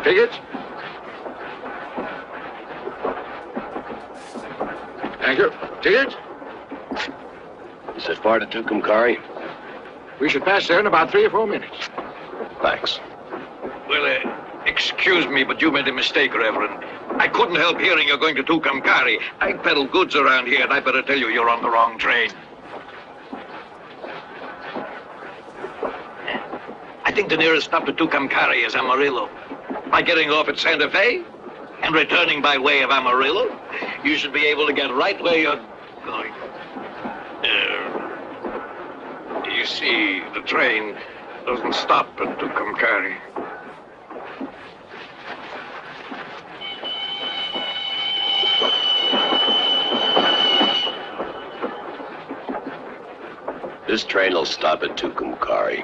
Tickets? Thank you. Tickets? Is it far to Tucumcari? We should pass there in about 3 or 4 minutes. Thanks. Well, excuse me, but you made a mistake, Reverend. I couldn't help hearing you're going to Tucumcari. I peddle goods around here, and I better tell you you're on the wrong train. I think the nearest stop to Tucumcari is Amarillo. By getting off at Santa Fe and returning by way of Amarillo, you should be able to get right where you're going. You see, the train doesn't stop at Tucumcari. This train will stop at Tucumcari.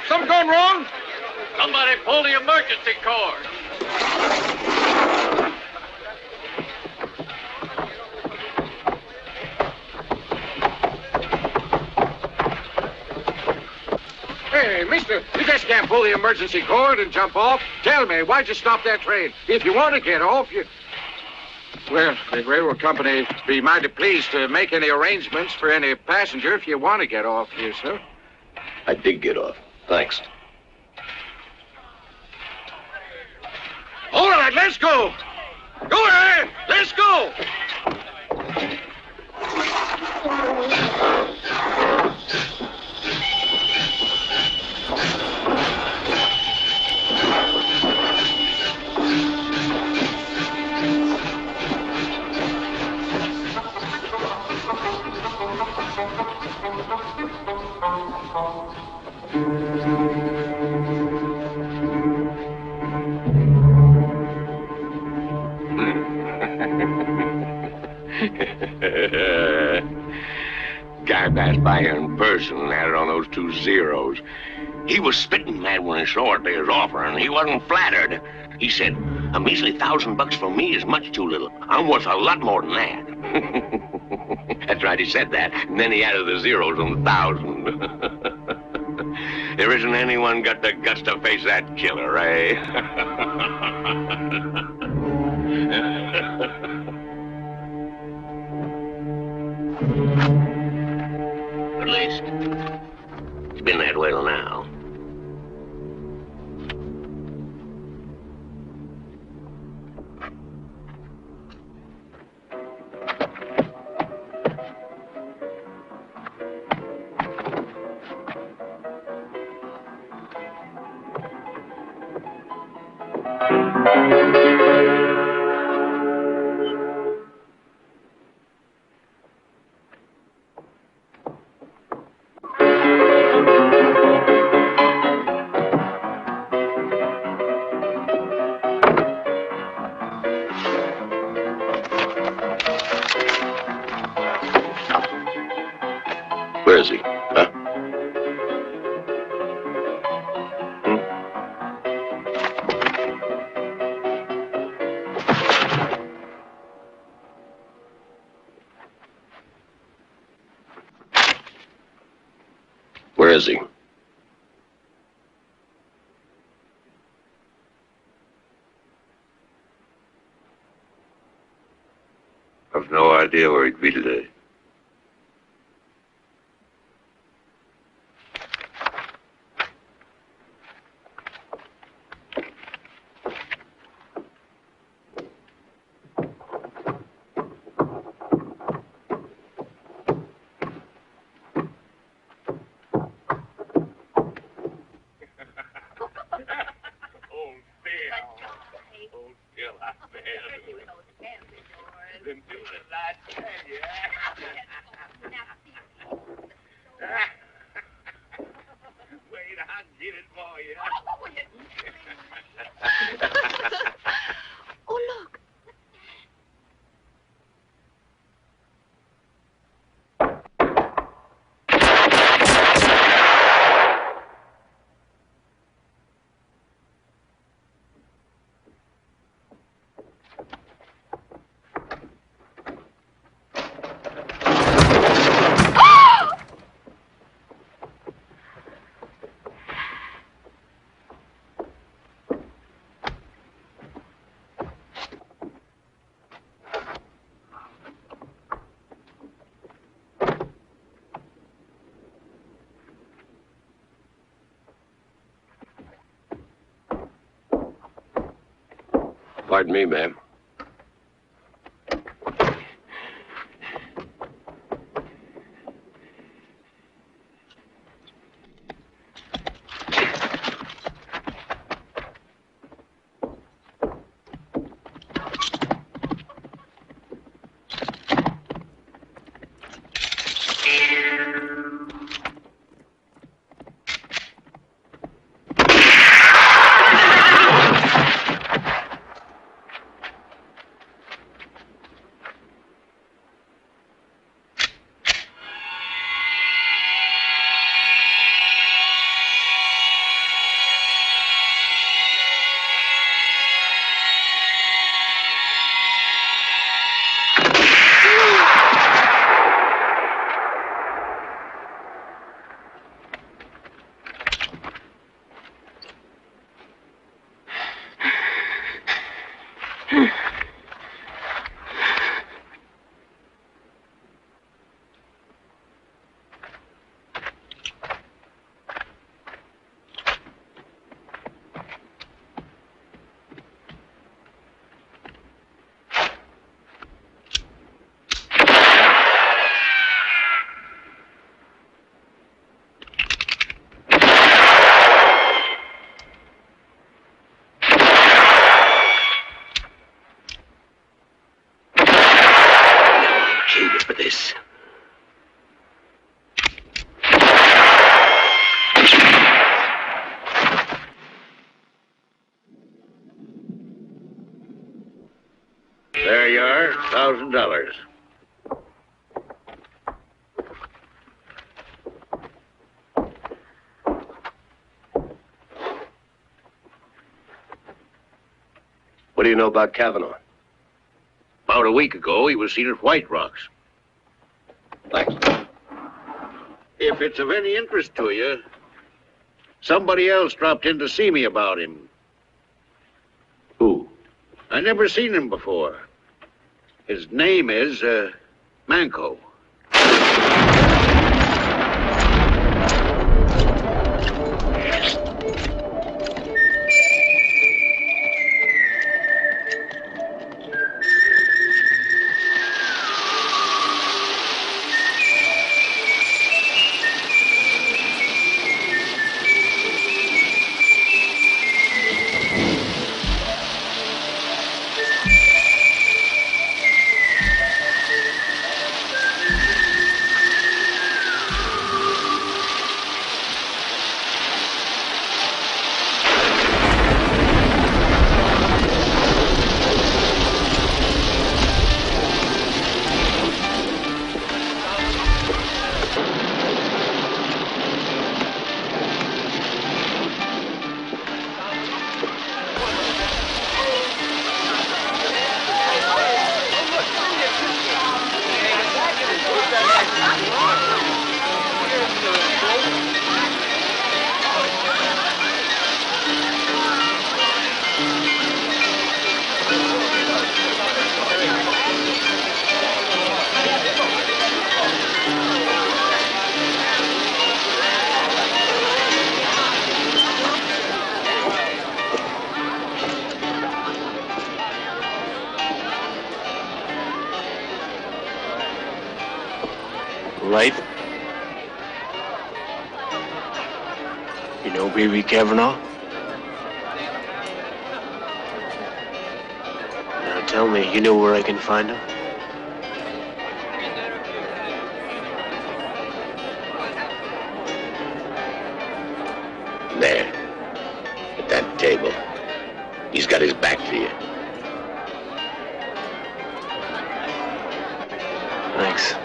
Something going wrong? Somebody pull the emergency cord. Hey, mister, you just can't pull the emergency cord and jump off. Tell me, why'd you stop that train? If you want to get off, you... Well, the railroad company be mighty pleased to make any arrangements for any passenger if you want to get off here, sir. I did get off. Thanks. All right, let's go. Go ahead. Let's go. Guy passed by here in person and had it on those 2 zeros. He was spitting mad when he saw what they was offering. He wasn't flattered. He said, a measly $1,000 for me is much too little. I'm worth a lot more than that. That's right, he said that. And then he added the zeros on the 1,000. There isn't anyone got the guts to face that killer, eh? At least, it's been that way till now. Where is he? Huh? Where is he? I've no idea where he'd be today. Pardon me, ma'am. Came for this. There you are, $1,000. What do you know about Kavanaugh? About a week ago, he was seen at White Rocks. Thanks. If it's of any interest to you, somebody else dropped in to see me about him. Who? I never seen him before. His name is, Manco. Right? You know Baby Kavanaugh? Now tell me, you know where I can find him? There. At that table. He's got his back to you. Thanks.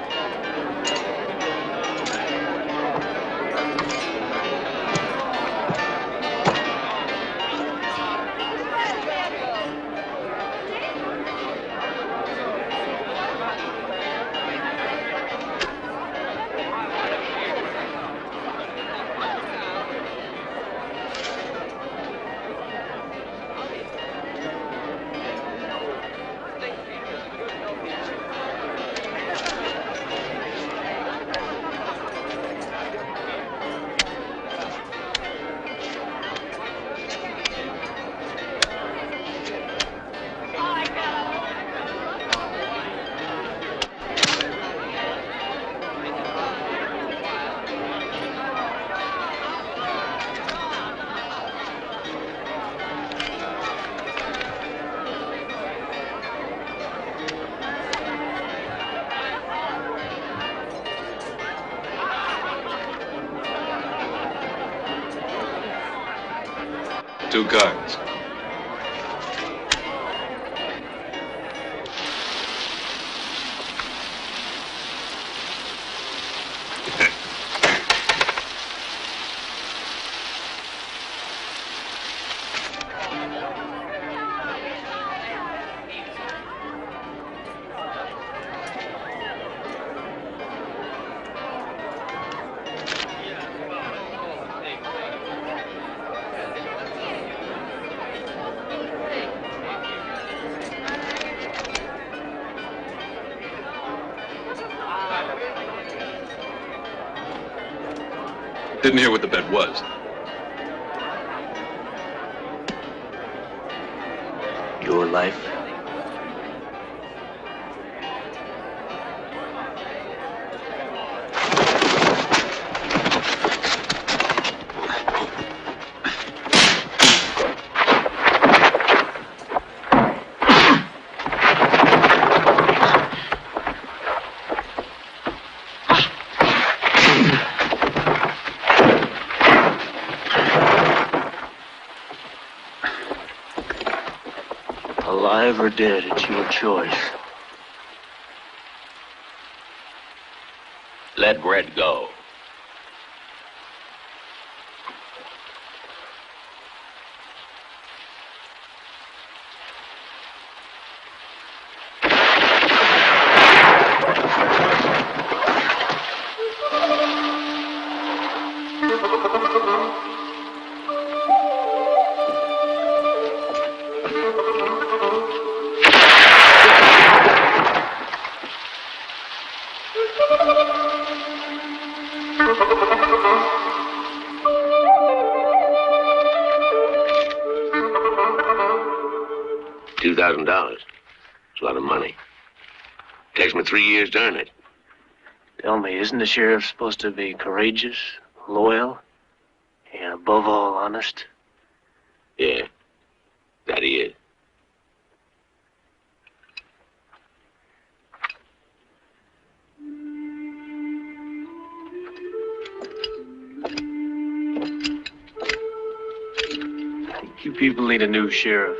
Two cards. Didn't hear what the bet was. Your life? or dead, it's your choice. Let Red go. $2,000. It's a lot of money. Takes me 3 years to earn it. Tell me, isn't the sheriff supposed to be courageous, loyal, and above all, honest? Yeah, that he is. You people need a new sheriff.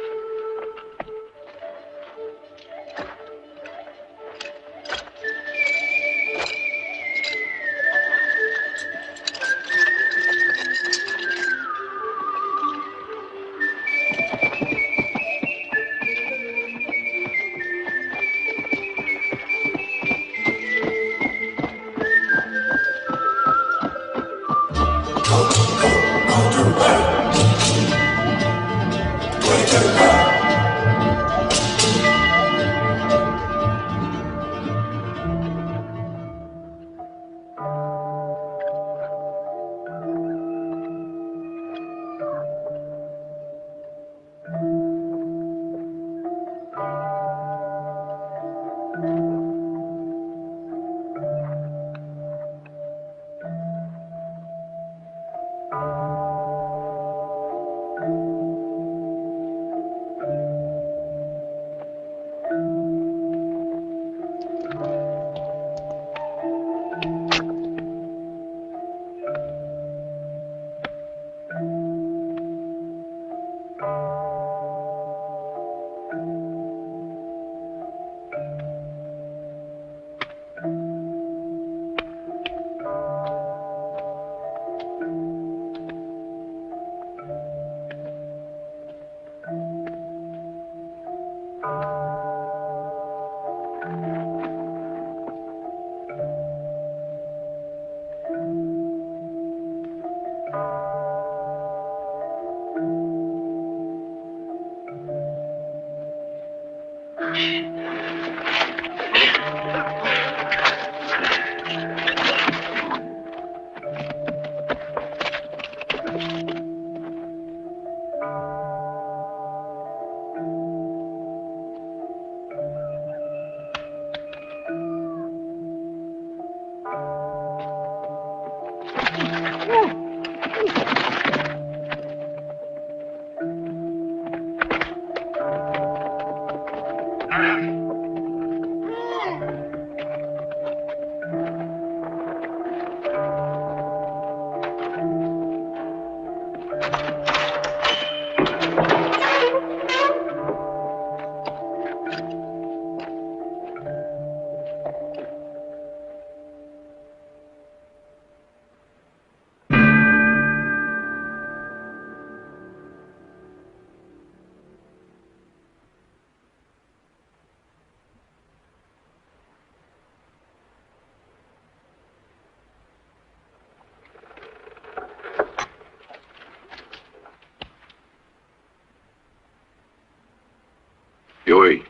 Joey.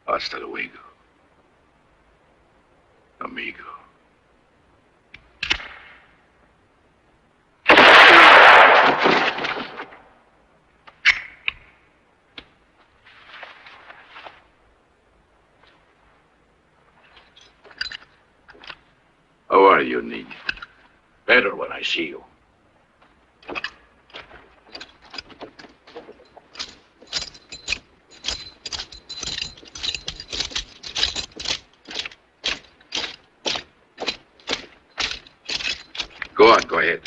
Hasta luego, amigo. How are you, niño? Better when I see you. Go on, go ahead.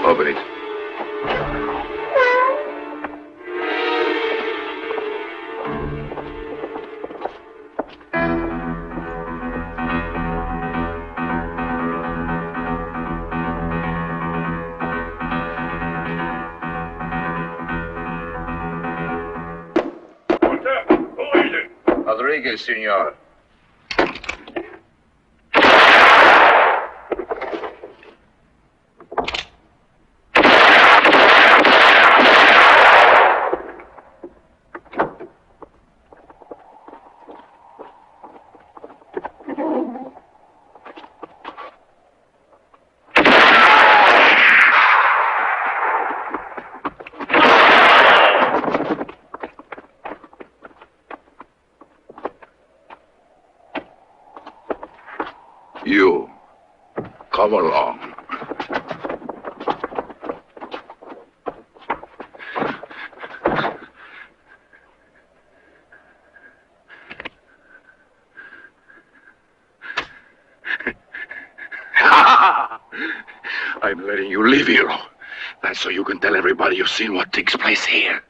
Open it. Rodriguez, senor. You, come along. I'm letting you leave, hero. That's so you can tell everybody you've seen what takes place here.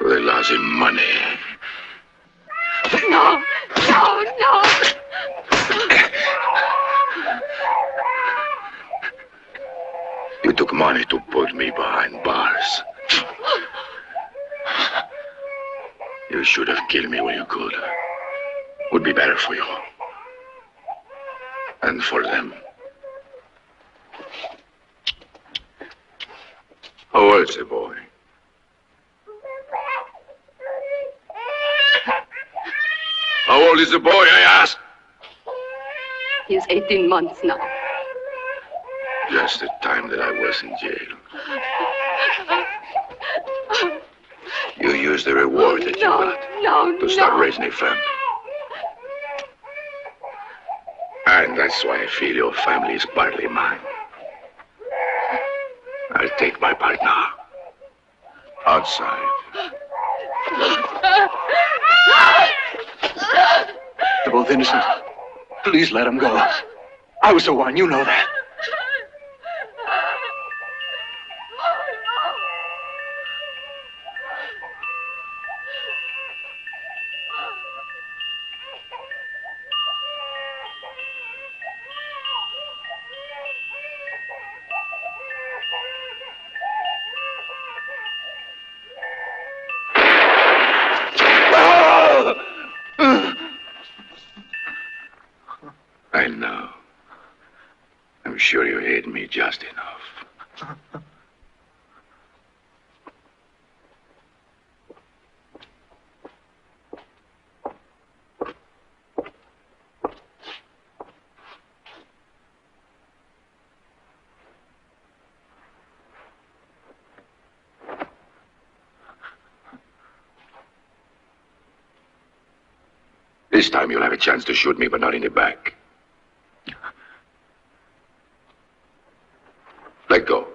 They lost him money. No, no, no. You took money to put me behind bars. You should have killed me when you could. Would be better for you. And for them. How old's the boy? How old is the boy, I asked? He's 18 months now. Just the time that I was in jail. You used the reward that you got to start raising a family. And that's why I feel your family is partly mine. I'll take my part now. Outside. They're both innocent. Please let them go. I was the one, you know that. I know. I'm sure you hate me just enough. This time you'll have a chance to shoot me, but not in the back. Let go.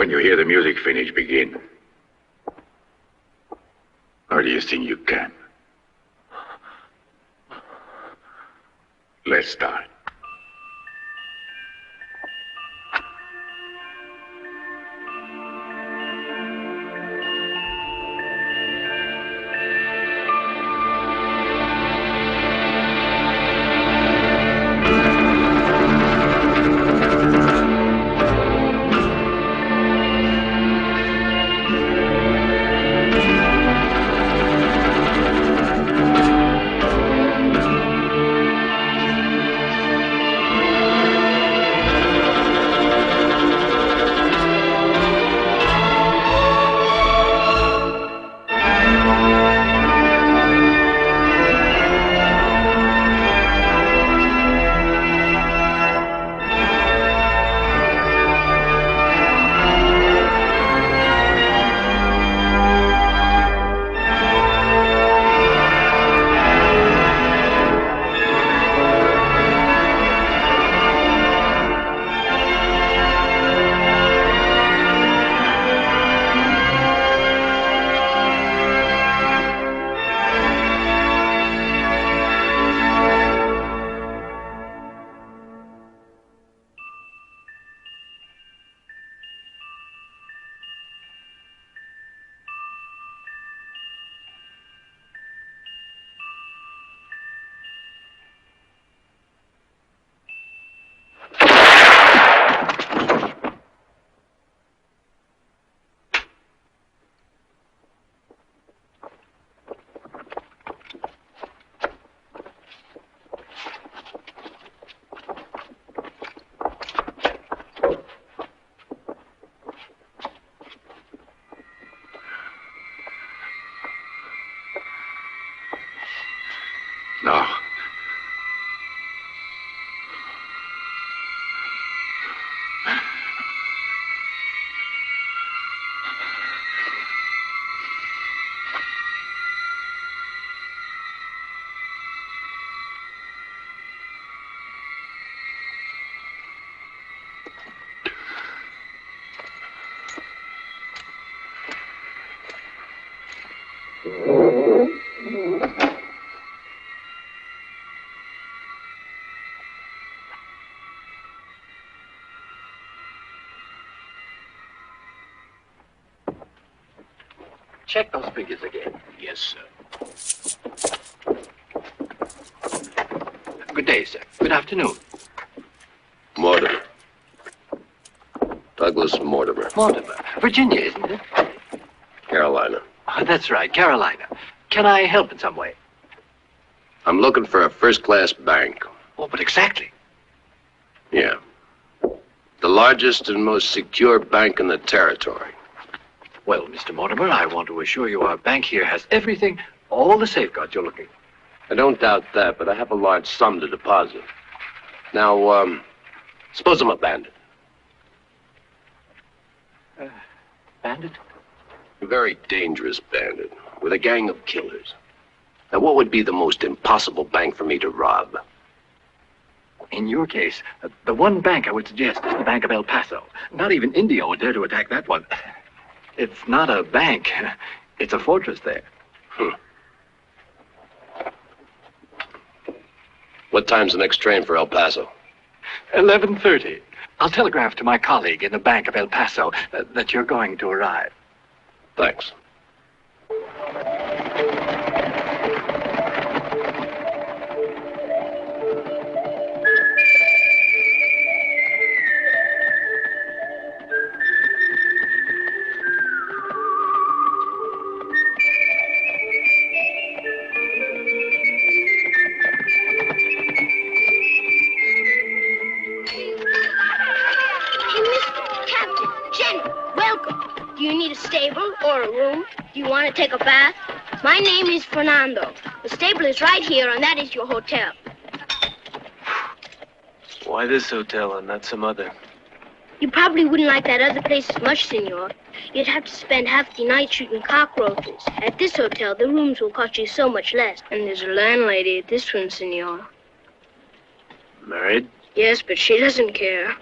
When you hear the music finish, begin. Or do you think you can? Let's start. No. Check those figures again. Yes, sir. Good day, sir. Good afternoon. Mortimer. Douglas Mortimer. Mortimer. Virginia, isn't it? Carolina. Oh, that's right, Carolina. Can I help in some way? I'm looking for a first-class bank. Oh, but exactly. Yeah. The largest and most secure bank in the territory. Well, Mr. Mortimer, I want to assure you our bank here has everything, all the safeguards you're looking for. I don't doubt that, but I have a large sum to deposit. Now, suppose I'm a bandit. Bandit? A very dangerous bandit, with a gang of killers. Now, what would be the most impossible bank for me to rob? In your case, the one bank I would suggest is the Bank of El Paso. Not even India would dare to attack that one. It's not a bank. It's a fortress there. What time's the next train for El Paso? 11:30. I'll telegraph to my colleague in the Bank of El Paso that you're going to arrive. Thanks. Or a room? Do you want to take a bath? My name is Fernando. The stable is right here, and that is your hotel. Why this hotel and not some other? You probably wouldn't like that other place as much, senor. You'd have to spend half the night shooting cockroaches. At this hotel, the rooms will cost you so much less. And there's a landlady at this one, senor. Married? Yes, but she doesn't care.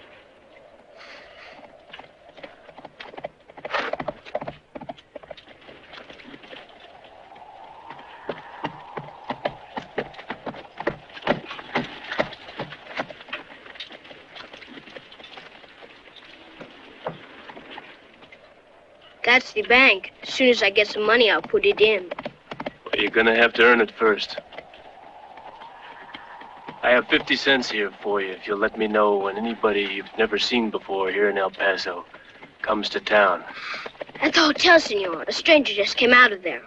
That's the bank. As soon as I get some money, I'll put it in. Well, you're gonna have to earn it first. I have 50 cents here for you if you'll let me know when anybody you've never seen before here in El Paso comes to town. At the hotel, senor. A stranger just came out of there.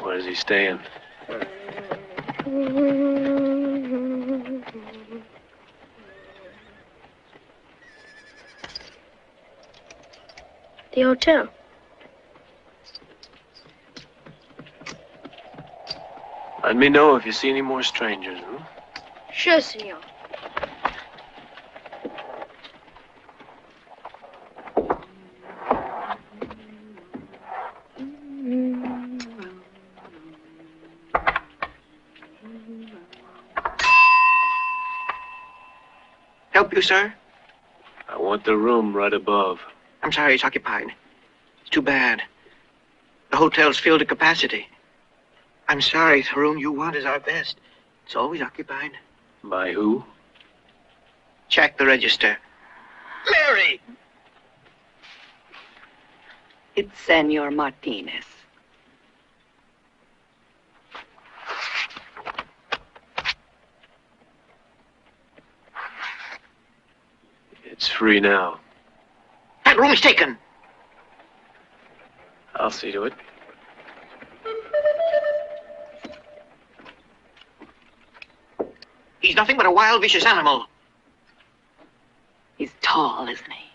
Where's he staying? The hotel. Let me know if you see any more strangers, huh? Sure, senor. Help you, sir? I want the room right above. I'm sorry, it's occupied. It's too bad. The hotel's filled to capacity. I'm sorry, the room you want is our best. It's always occupied. By who? Check the register. Mary! It's Senor Martinez. It's free now. That room's taken. I'll see to it. He's nothing but a wild, vicious animal. He's tall, isn't he?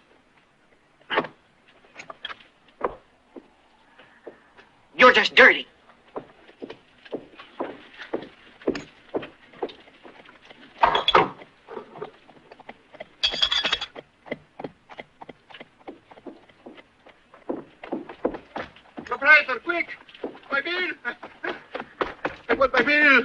You're just dirty. Proprietor, quick! My bill! I want my bill!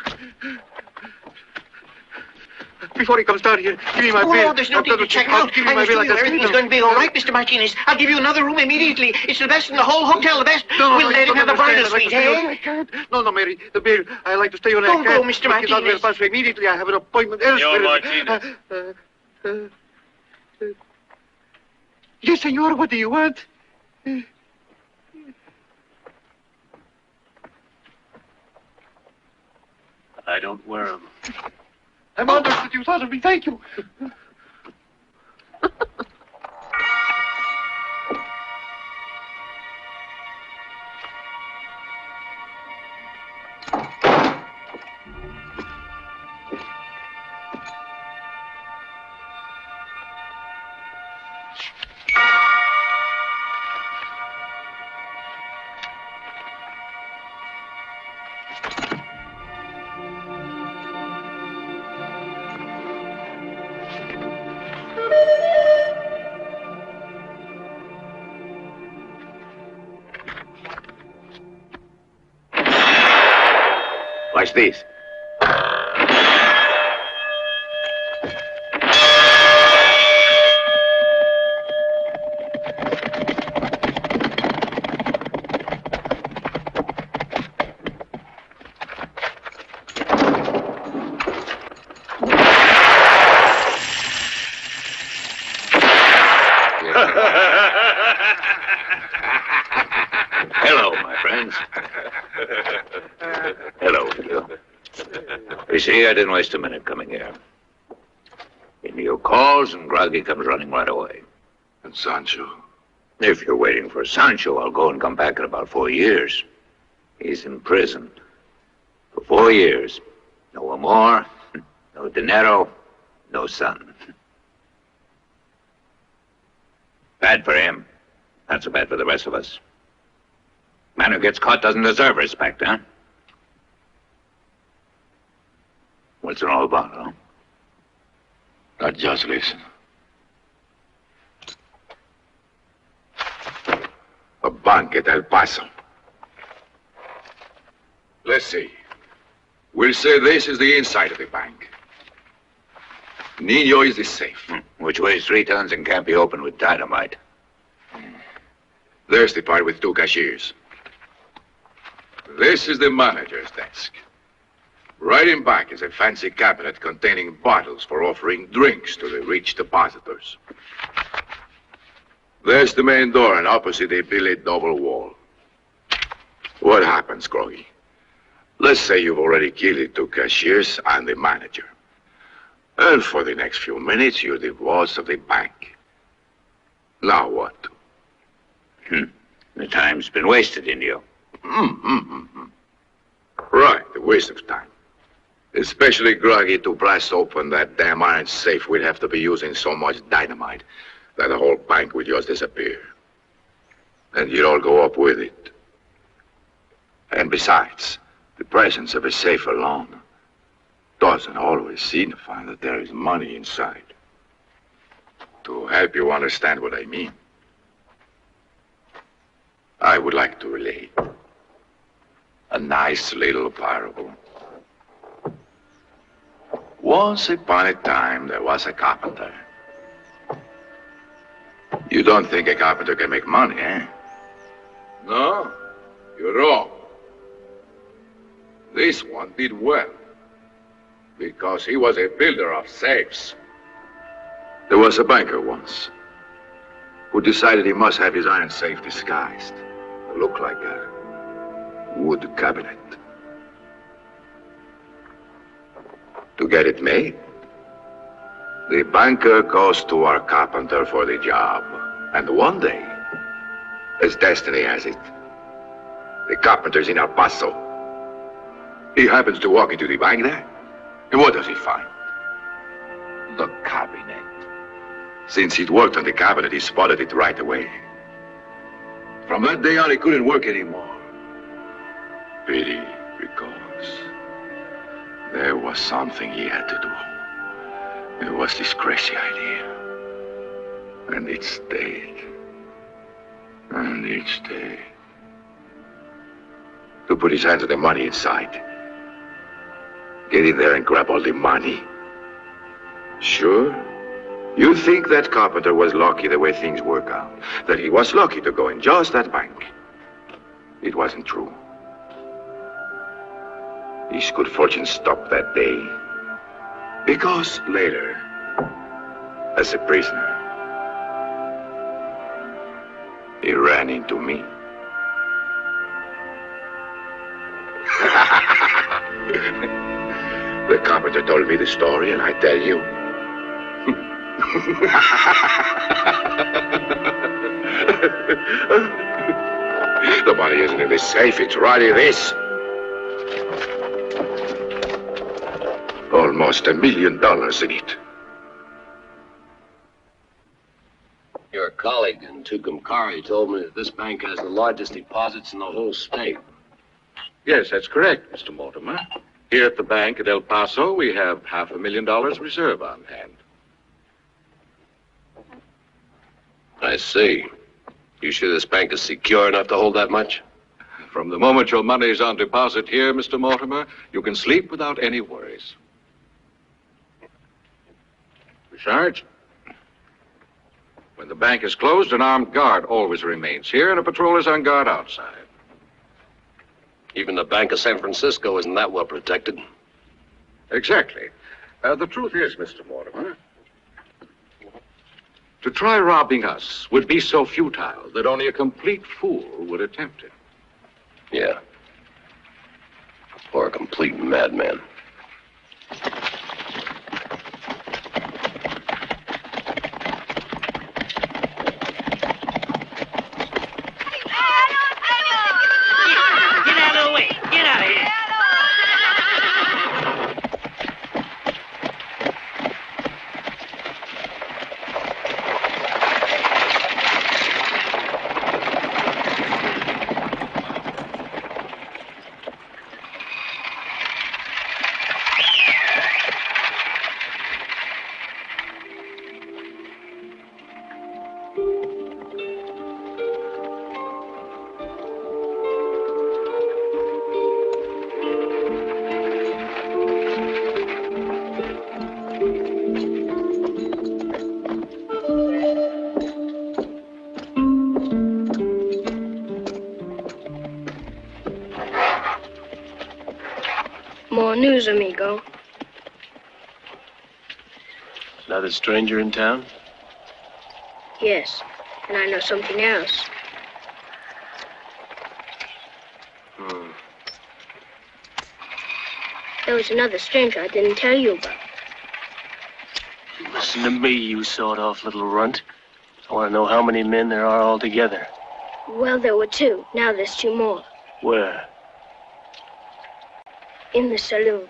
Before he comes down here, give me my bill. Oh, there's no need to check out. Give me I my bill. assure you everything's going to be all right, Mr. Martinez. I'll give you another room immediately. It's the best in the whole hotel, the best. We'll let him have the bridal suite, eh? I can't. No, Mary, the bill. I like to stay on. Don't I can't. go, Mr. Martinez. Pass immediately. I have an appointment elsewhere. Senor Martinez. Yes, senor. What do you want? I don't wear them. I'm honored that you thought of me. Thank you. Watch this. Hello, my friends. Hello, you. You see, I didn't waste a minute coming here. Indio calls and Groggy comes running right away. And Sancho? If you're waiting for Sancho, I'll go and come back in about 4 years. He's in prison. For 4 years. No amor, no dinero, no son. Bad for him. Not so bad for the rest of us. Man who gets caught doesn't deserve respect, huh? What's it all about, huh? Now, just listen. A bank at El Paso. Let's see. We'll say this is the inside of the bank. Nino is the safe. Which weighs 3 tons and can't be opened with dynamite. There's the part with 2 cashiers. This is the manager's desk. Right in back is a fancy cabinet containing bottles for offering drinks to the rich depositors. There's the main door, and opposite a billet double wall. What happens, Groggy? Let's say you've already killed the 2 cashiers and the manager. And for the next few minutes, you're the boss of the bank. Now what? The time's been wasted, Indio. Right, a waste of time. Especially Groggy to blast open that damn iron safe. We'd have to be using so much dynamite that the whole bank would just disappear. And you'd all go up with it. And besides, the presence of a safe alone doesn't always signify that there is money inside. To help you understand what I mean, I would like to relate a nice little parable. Once upon a time, there was a carpenter. You don't think a carpenter can make money, eh? No, you're wrong. This one did well, because he was a builder of safes. There was a banker once who decided he must have his iron safe disguised to look like a wood cabinet. To get it made, the banker goes to our carpenter for the job. And one day, as destiny has it, the carpenter's in El Paso. He happens to walk into the bank there, and what does he find? The cabinet. Since he'd worked on the cabinet, he spotted it right away. From that day on, he couldn't work anymore. Pity, because there was something he had to do. It was this crazy idea. And it stayed. And it stayed. To put his hands on the money inside. Get in there and grab all the money. Sure. You think that carpenter was lucky the way things work out. That he was lucky to go in just that bank. It wasn't true. His good fortune stopped that day. Because later, as a prisoner, he ran into me. The carpenter told me the story, and I tell you. The money isn't in this safe, it's right in this. Almost $1 million in it. Your colleague in Tucumcari told me that this bank has the largest deposits in the whole state. Yes, that's correct, Mr. Mortimer. Here at the bank at El Paso, we have $500,000 reserve on hand. I see. You sure this bank is secure enough to hold that much? From the moment your money is on deposit here, Mr. Mortimer, you can sleep without any worries. Besides, when the bank is closed, an armed guard always remains here, and a patrol is on guard outside. Even the Bank of San Francisco isn't that well protected. Exactly. The truth is, Mr. Mortimer, to try robbing us would be so futile that only a complete fool would attempt it. Yeah. Or a complete madman. more news, amigo? Another stranger in town? Yes, and I know something else. There was another stranger I didn't tell you about. Listen to me, you sawed-off little runt. I want to know how many men there are altogether. Well, there were 2. Now there's 2 more. Where? In the saloon.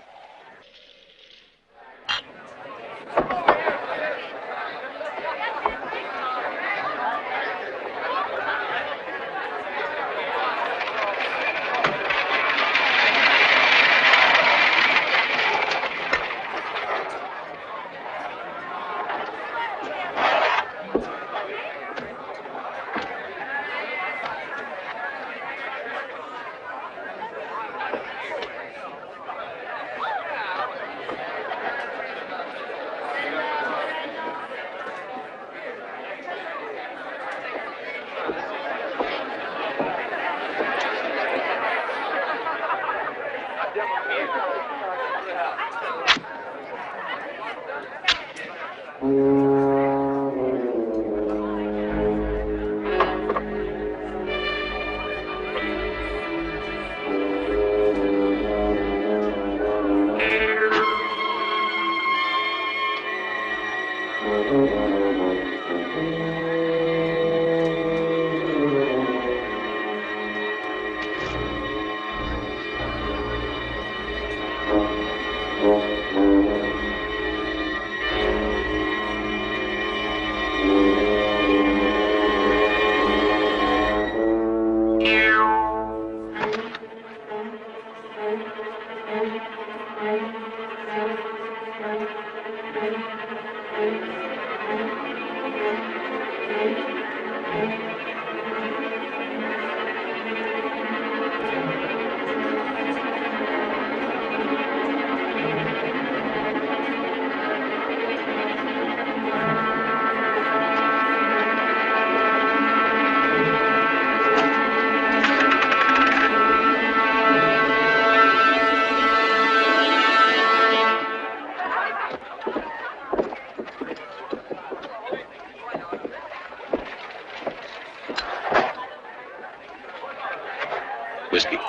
Whiskey.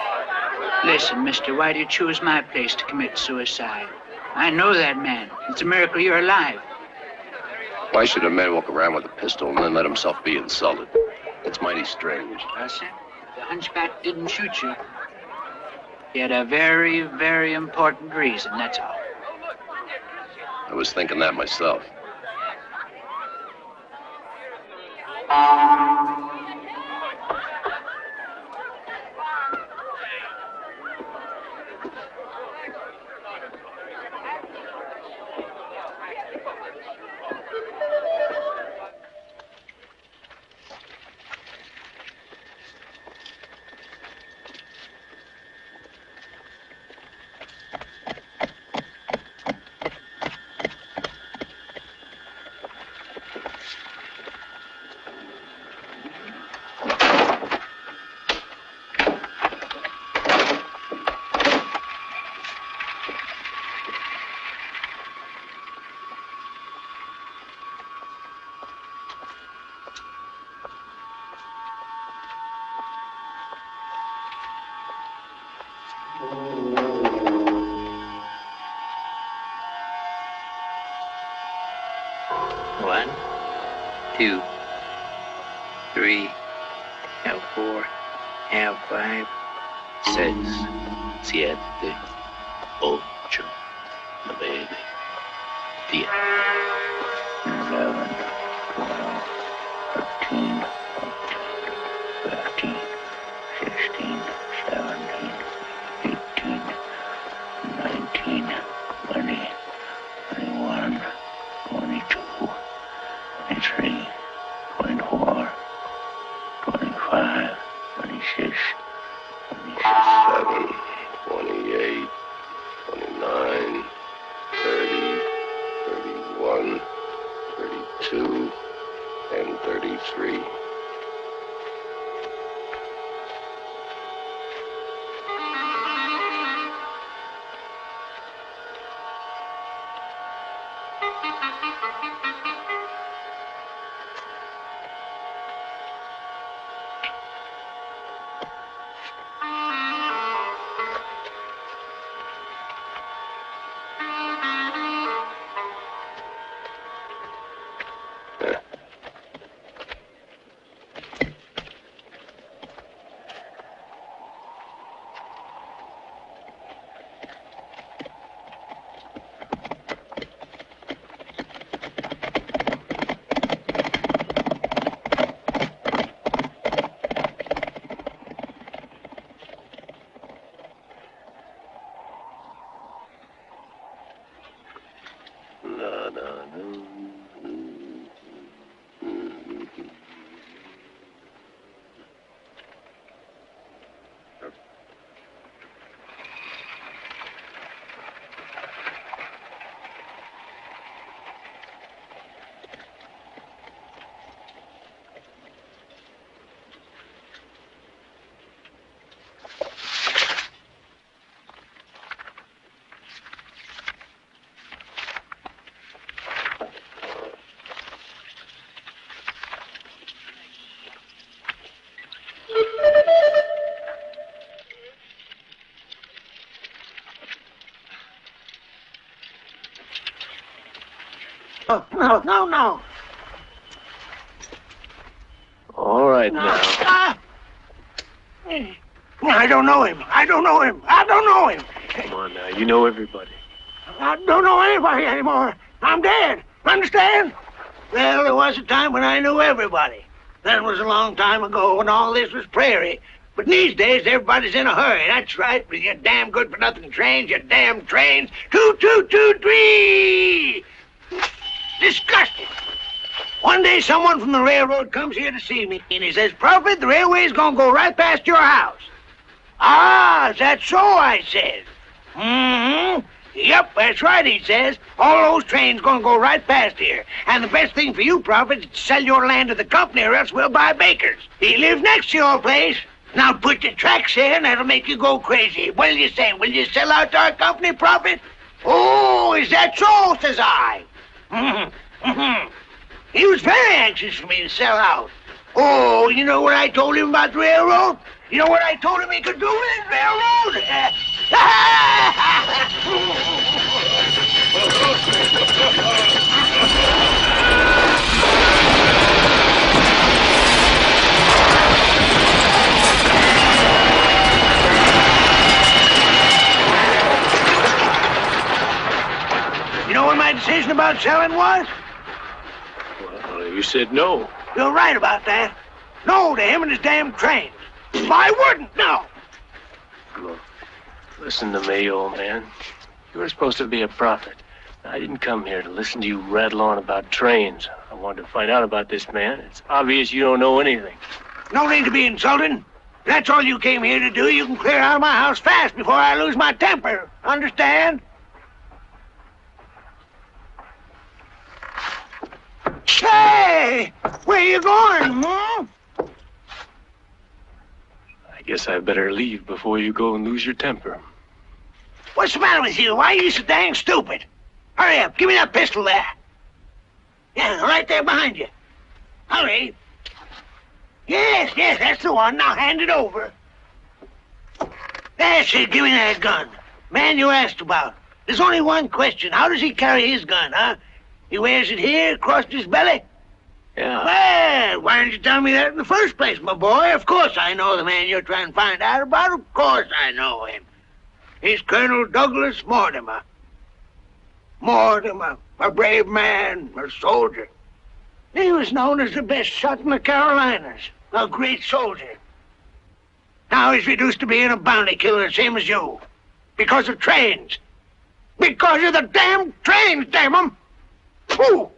Listen, mister, why do you choose my place to commit suicide? I know that man. It's a miracle you're alive. Why should a man walk around with a pistol and then let himself be insulted? It's mighty strange. Listen, the hunchback didn't shoot you. He had a very, very important reason, that's all. I was thinking that myself. One, two, three, now 4, now 5, 6, 7, 8, 9, 10, 11, 12, 13, 14, 15, 16, 17, 18, 19, 20, 21, 22, 23, 24, 25, 26, 27, 28, 29, 30, 31, Oh, no, no, no. All right No. now. Ah. I don't know him. I don't know him. I don't know him. Come on now. You know everybody. I don't know anybody anymore. I'm dead. Understand? Well, there was a time when I knew everybody. That was a long time ago when all this was prairie. But these days, everybody's in a hurry. That's right. With your damn good-for-nothing trains, your damn trains. 2, 2, 2, 3! Disgusting. One day, someone from the railroad comes here to see me, and he says, Prophet, the railway's gonna go right past your house. Ah, is that so? I says. Mm-hmm. Yep, that's right, he says. All those trains gonna go right past here. And the best thing for you, Prophet, is to sell your land to the company, or else we'll buy Baker's. He lives next to your place. Now put your tracks in, that'll make you go crazy. What do you say? Will you sell out to our company, Prophet? Oh, is that so? Says I. He was very anxious for me to sell out. Oh, you know what I told him about the railroad? You know what I told him he could do with his railroad? You know what my decision about selling was? Well, you said no. You're right about that. No to him and his damn trains. I wouldn't, no. Look, listen to me, old man. You were supposed to be a prophet. I didn't come here to listen to you rattle on about trains. I wanted to find out about this man. It's obvious you don't know anything. No need to be insulted. If that's all you came here to do, you can clear out of my house fast before I lose my temper. Understand? Hey! Where you going, huh? I guess I better leave before you go and lose your temper. What's the matter with you? Why are you so dang stupid? Hurry up. Give me that pistol there. Yeah, right there behind you. Hurry. Yes, that's the one. Now hand it over. That's it. Give me that gun. Man you asked about. There's only one question. How does he carry his gun, huh? He wears it here, across his belly? Yeah. Well, why didn't you tell me that in the first place, my boy? Of course I know the man you're trying to find out about. Of course I know him. He's Colonel Douglas Mortimer. Mortimer, a brave man, a soldier. He was known as the best shot in the Carolinas. A great soldier. Now he's reduced to being a bounty killer, same as you. Because of trains. Because of the damn trains, damn 'em! Whew!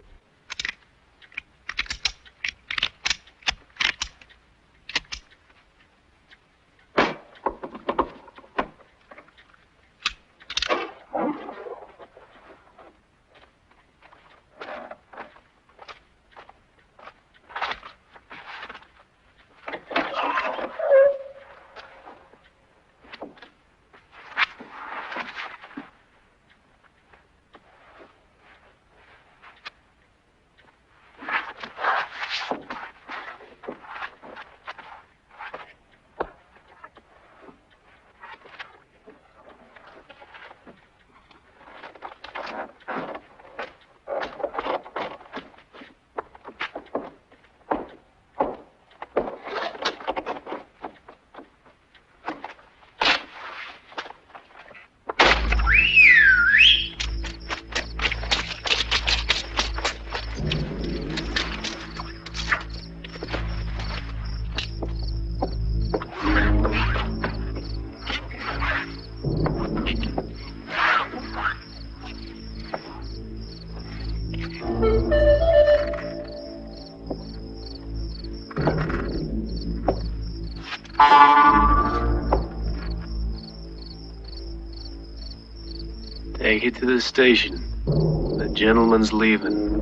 Take it to the station. The gentleman's leaving.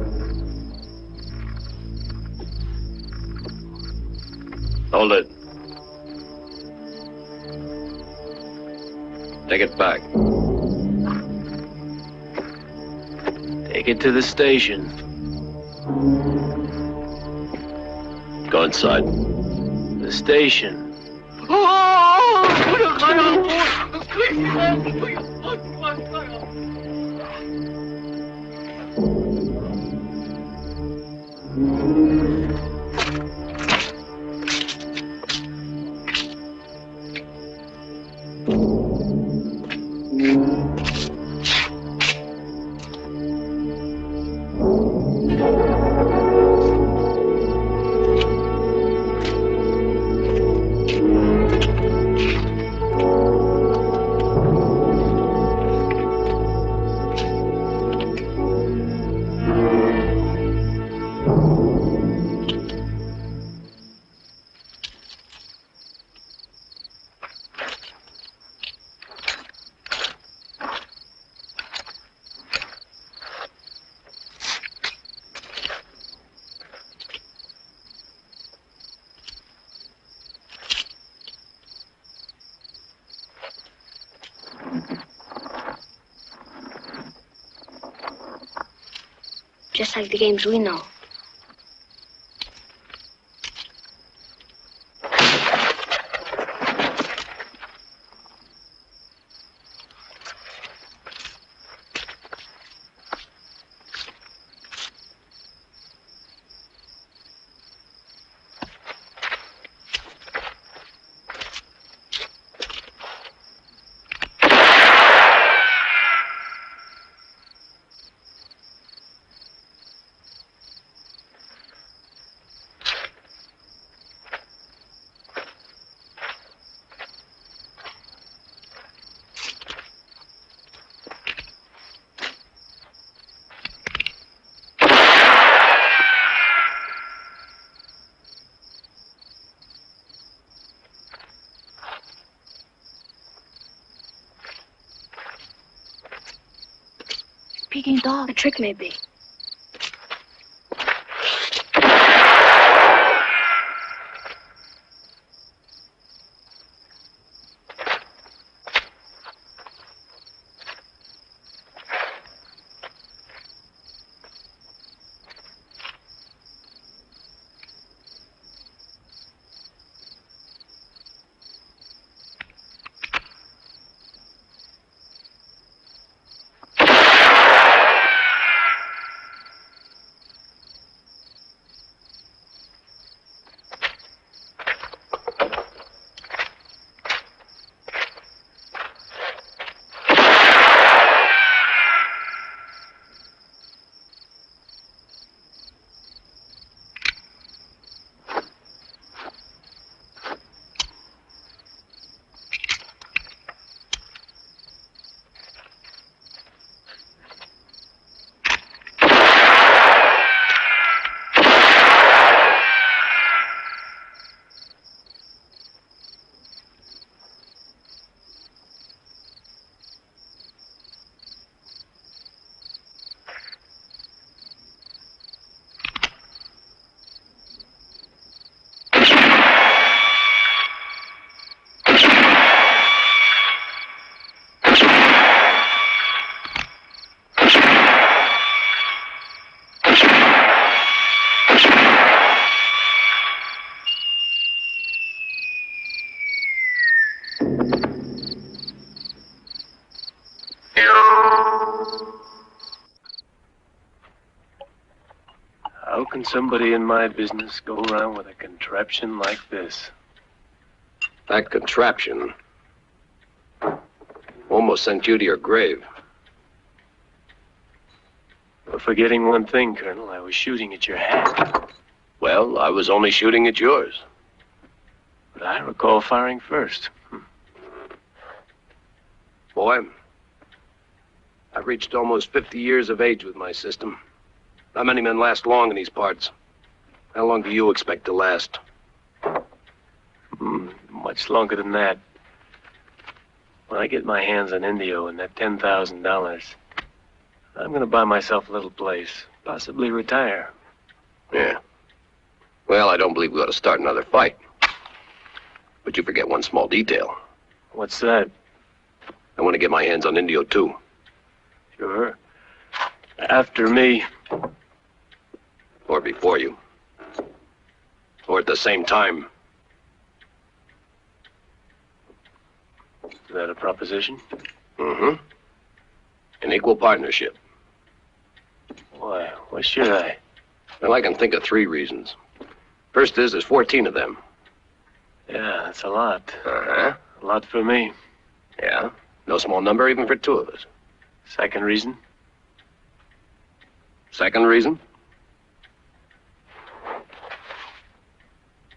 Hold it. Take it back. Take it to the station. Go inside. The station. Just like the games we know. Peking dog. A trick, maybe. How can somebody in my business go around with a contraption like this? That contraption almost sent you to your grave. You're forgetting one thing, Colonel. I was shooting at your hat. Well, I was only shooting at yours. But I recall firing first. Boy, I've reached almost 50 years of age with my system. Not many men last long in these parts. How long do you expect to last? Much longer than that. When I get my hands on Indio and that $10,000, I'm going to buy myself a little place, possibly retire. Yeah. Well, I don't believe we ought to start another fight. But you forget one small detail. What's that? I want to get my hands on Indio, too. Sure. After me. Or before you. Or at the same time. Is that a proposition? Mm-hmm. An equal partnership. Why? Why should I? Well, I can think of 3 reasons. First is, there's 14 of them. Yeah, that's a lot. Uh-huh. A lot for me. Yeah. No small number even for 2 of us. Second reason? Second reason?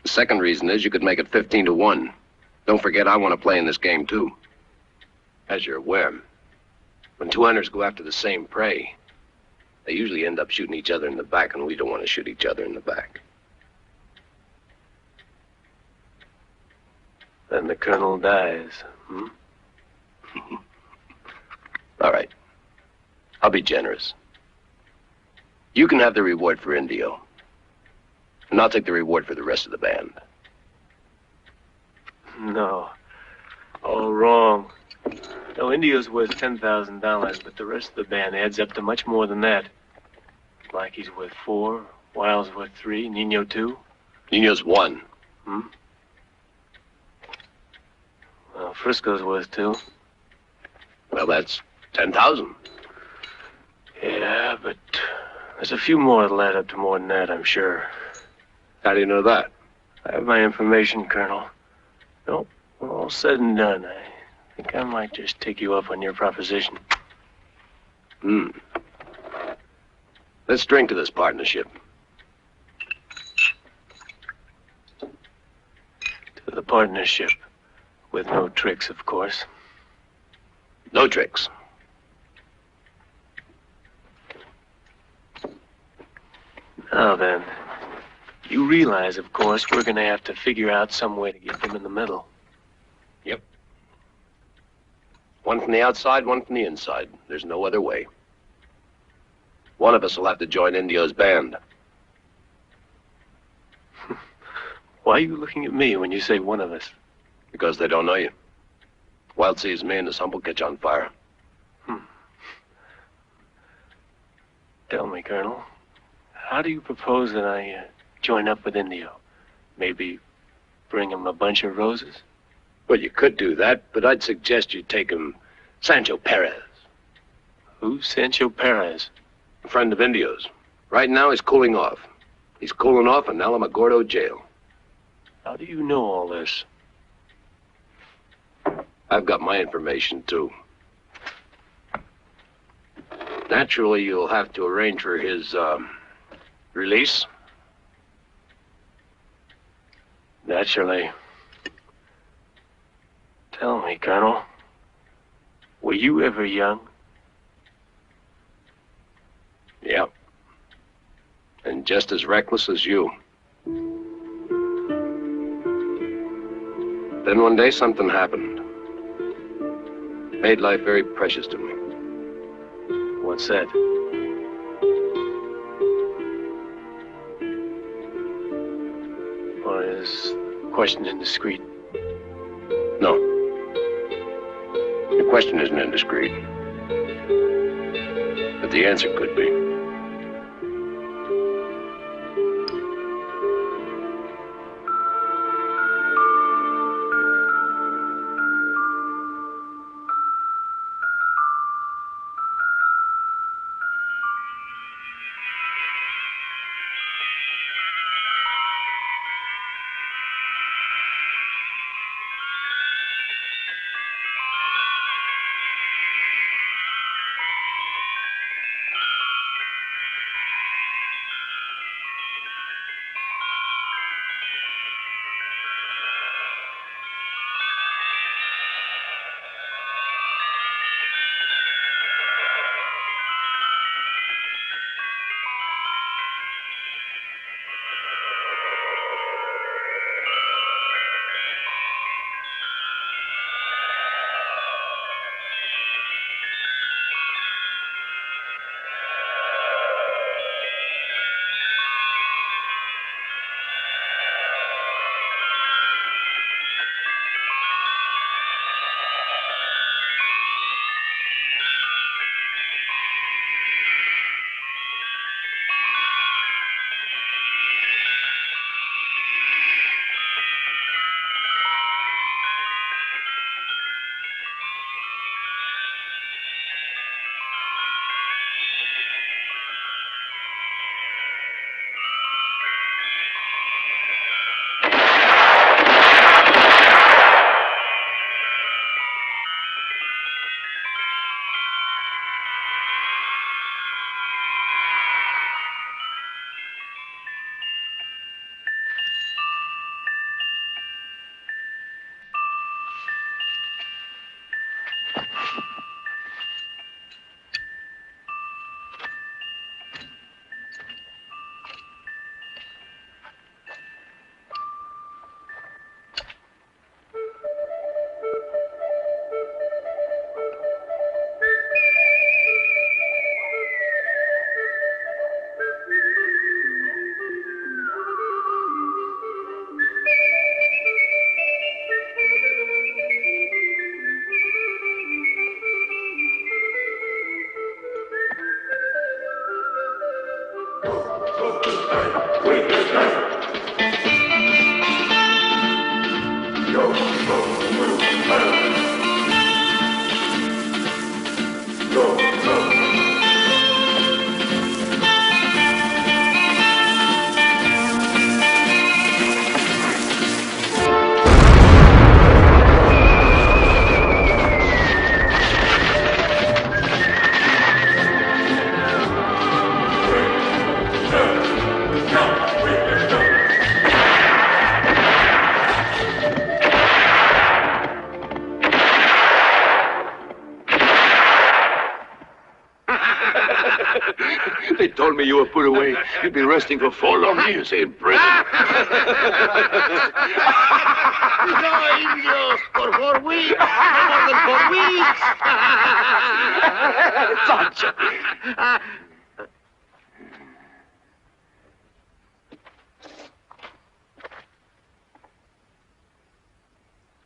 The second reason is you could make it 15-1. Don't forget, I want to play in this game, too. As you're aware, when 2 hunters go after the same prey, they usually end up shooting each other in the back, and we don't want to shoot each other in the back. Then the colonel dies, hmm? All right. I'll be generous. You can have the reward for Indio. And I'll take the reward for the rest of the band. No. All wrong. No, Indio's worth $10,000, but the rest of the band adds up to much more than that. Blackie's worth 4, Wild's worth 3, Nino 2. Nino's 1. Hmm? Well, Frisco's worth 2. Well, that's 10,000. Yeah, but there's a few more that'll add up to more than that, I'm sure. How do you know that? I have my information, Colonel. No, when all said and done, I think I might just take you up on your proposition. Hmm. Let's drink to this partnership. To the partnership. With no tricks, of course. No tricks. Now then, you realize, of course, we're going to have to figure out some way to get them in the middle. Yep. One from the outside, one from the inside. There's no other way. One of us will have to join Indio's band. Why are you looking at me when you say one of us? Because they don't know you. Wild sees me and his humble catch on fire. Tell me, Colonel, how do you propose that I join up with Indio? Maybe bring him a bunch of roses? Well, you could do that, but I'd suggest you take him Sancho Perez. Who's Sancho Perez? A friend of Indio's. Right now, he's cooling off. He's cooling off in Alamogordo jail. How do you know all this? I've got my information, too. Naturally, you'll have to arrange for his, release. Naturally. Tell me, Colonel, were you ever young? Yeah. And just as reckless as you. Then one day something happened. Made life very precious to me. What's that? Or is the question indiscreet? No. The question isn't indiscreet. But the answer could be. They told me you were put away. You'd be resting for 4 long years in prison. No, Indios, for 4 weeks. No more than 4 weeks.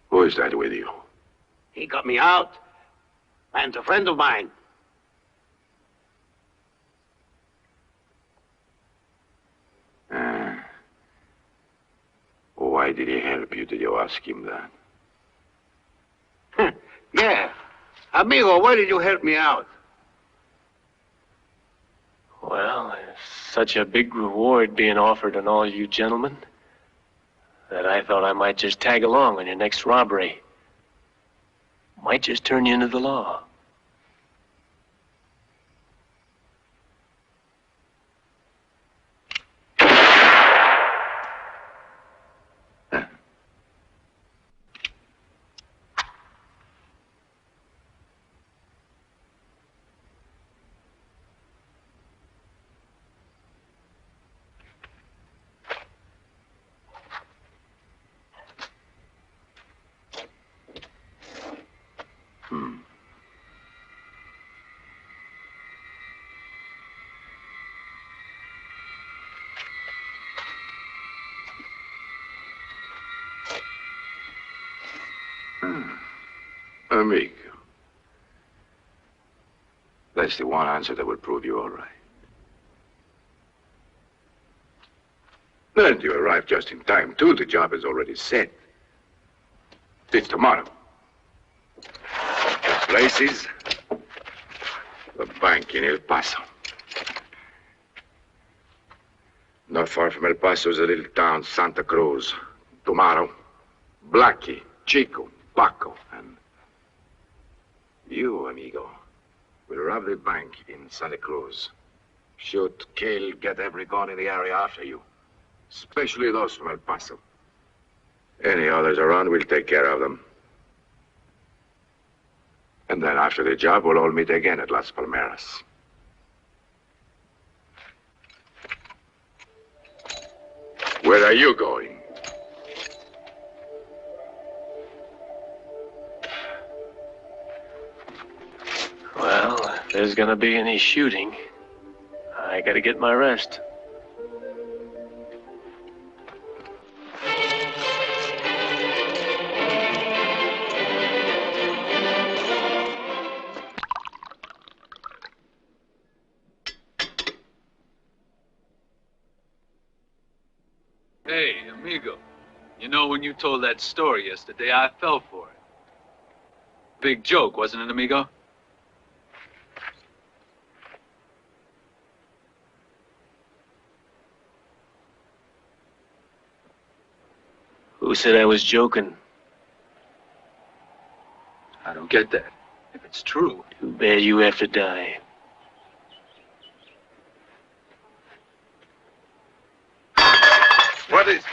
Who is that with you? He got me out. And a friend of mine. Why did he help you? Did you ask him that? Yeah. Amigo, why did you help me out? Well, there's such a big reward being offered on all you gentlemen that I thought I might just tag along on your next robbery. Might just turn you into the law. Amigo. That's the one answer that will prove you all right. And you arrived just in time, too. The job is already set. It's tomorrow. The place is the bank in El Paso. Not far from El Paso is a little town, Santa Cruz. Tomorrow, Blackie, Chico, Paco, and you, amigo, will rob the bank in Santa Cruz. Shoot, kill, get every gun in the area after you. Especially those from El Paso. Any others around, we'll take care of them. And then after the job, we'll all meet again at Las Palmeras. Where are you going? Well, if there's gonna be any shooting, I gotta get my rest. Hey, amigo. You know, when you told that story yesterday, I fell for it. Big joke, wasn't it, amigo? Who said I was joking? I don't get that. If it's true. Too bad you have to die. What is...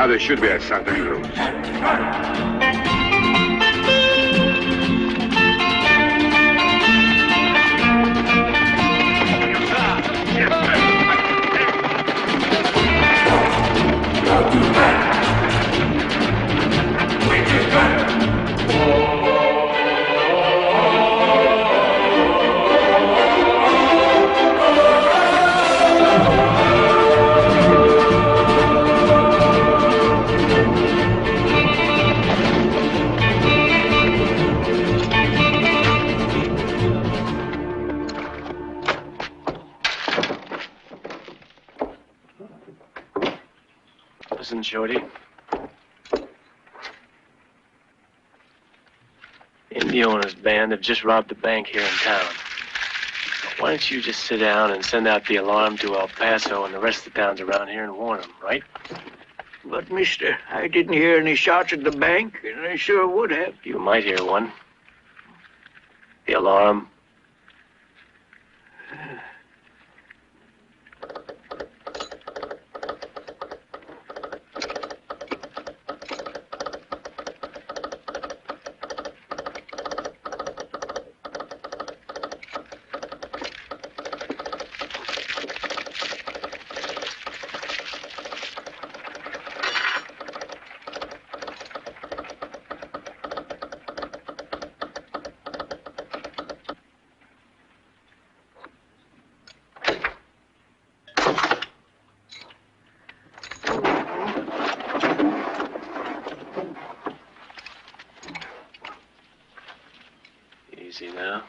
Now they should be at Santa Cruz. Listen, Shorty. Indio and his band have just robbed a bank here in town. Why don't you just sit down and send out the alarm to El Paso and the rest of the towns around here and warn them, right? But, mister, I didn't hear any shots at the bank, and I sure would have. You might hear one. The alarm. Easy now.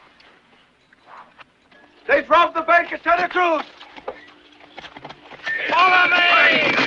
They've robbed the bank at Santa Cruz. Follow me!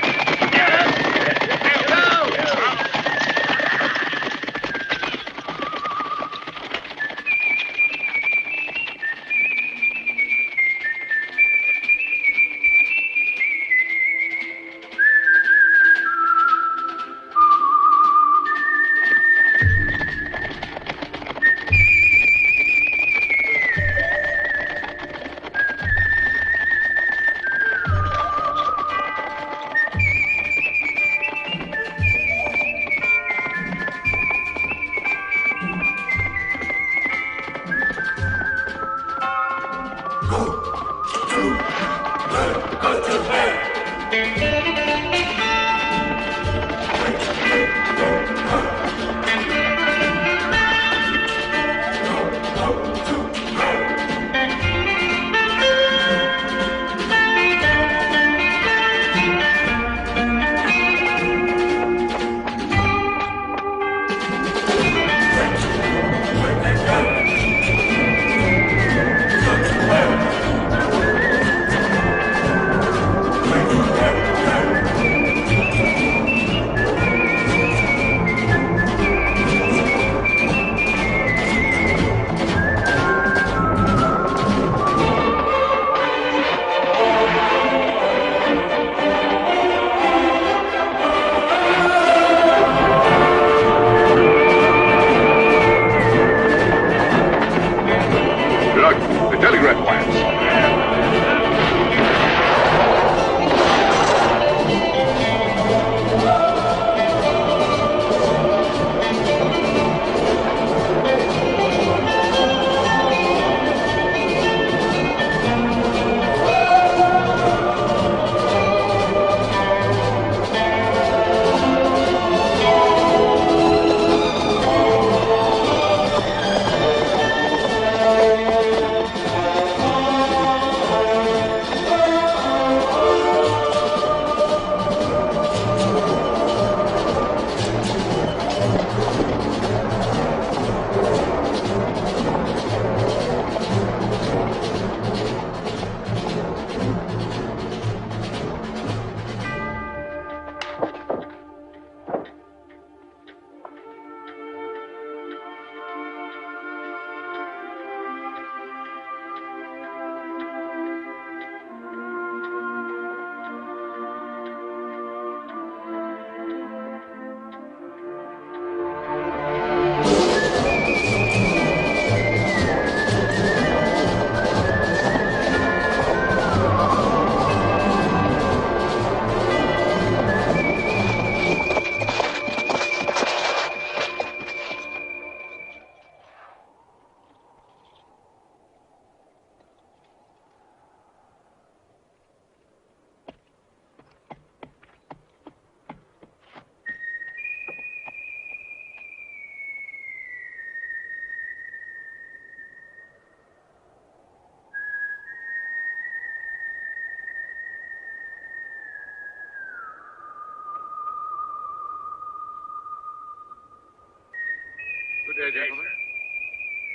day, gentlemen.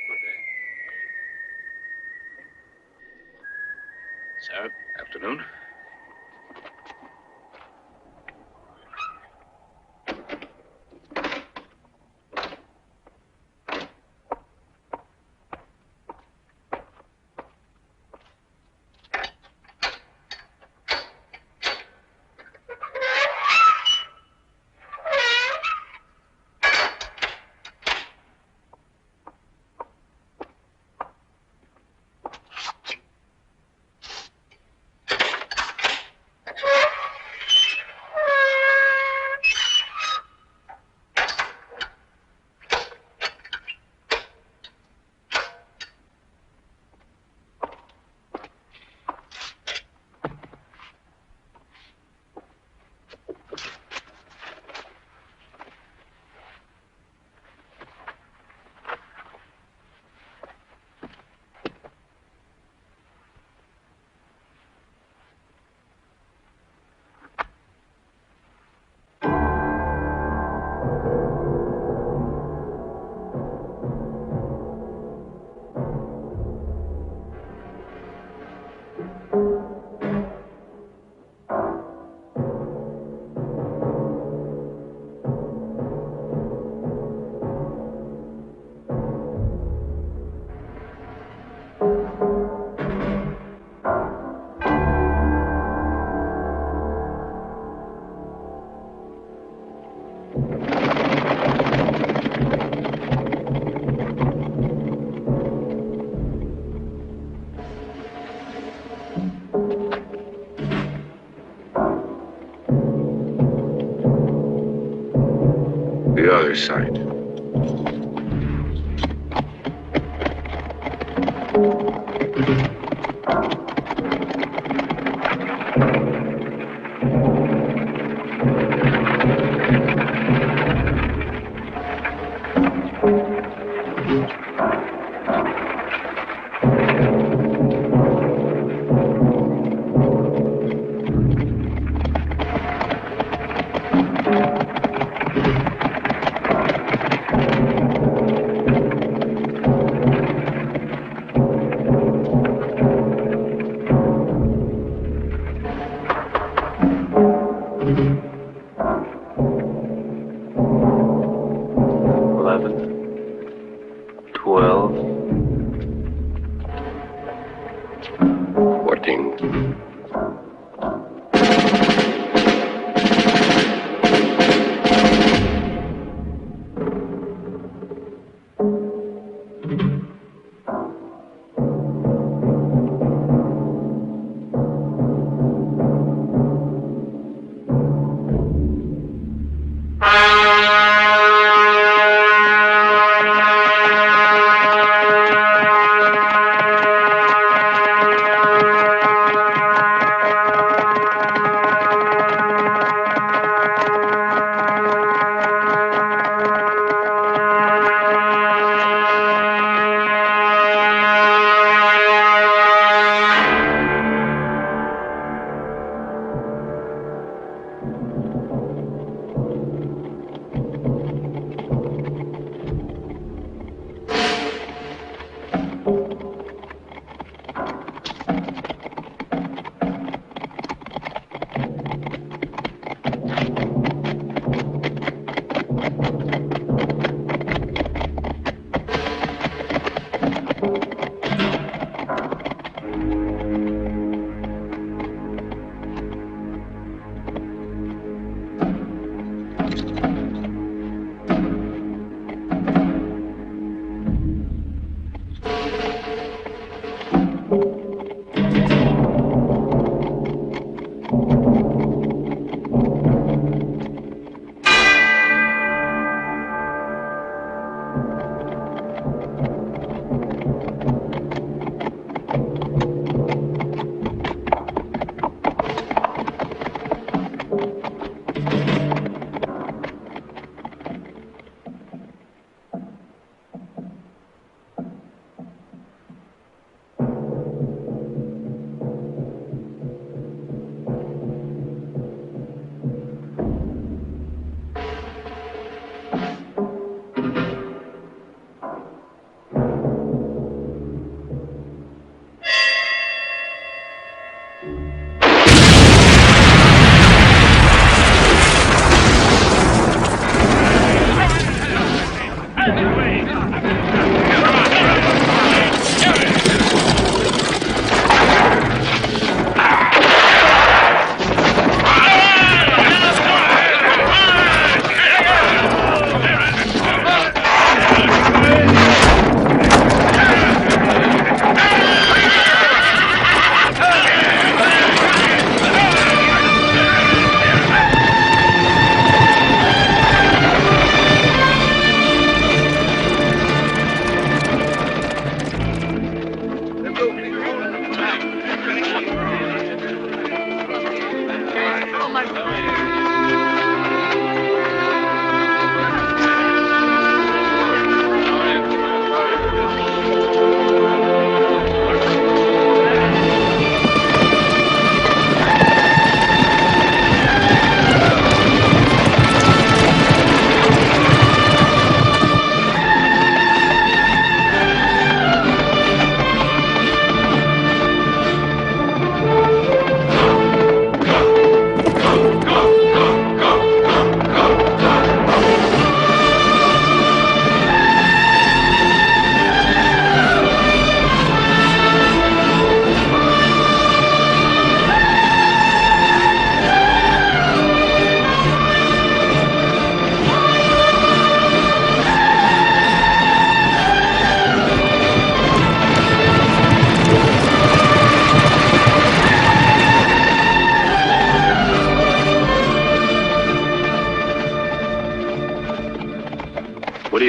Good day. Sir? Afternoon. The other side.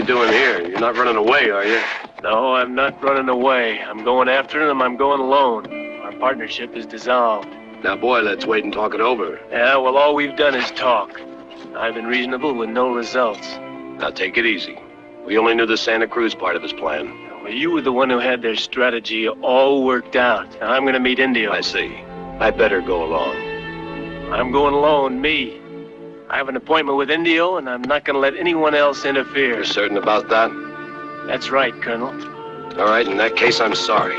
you doing here? You're not running away, are you? No, I'm not running away. I'm going after him. I'm going alone. Our partnership is dissolved. Now, boy, let's wait and talk it over. Yeah, well, all we've done is talk. I've been reasonable with no results. Now, take it easy. We only knew the Santa Cruz part of his plan. Well, you were the one who had their strategy all worked out. Now, I'm going to meet Indio. I see. I better go along. I'm going alone, me. I have an appointment with Indio, and I'm not going to let anyone else interfere. You're certain about that? That's right, Colonel. All right, in that case, I'm sorry.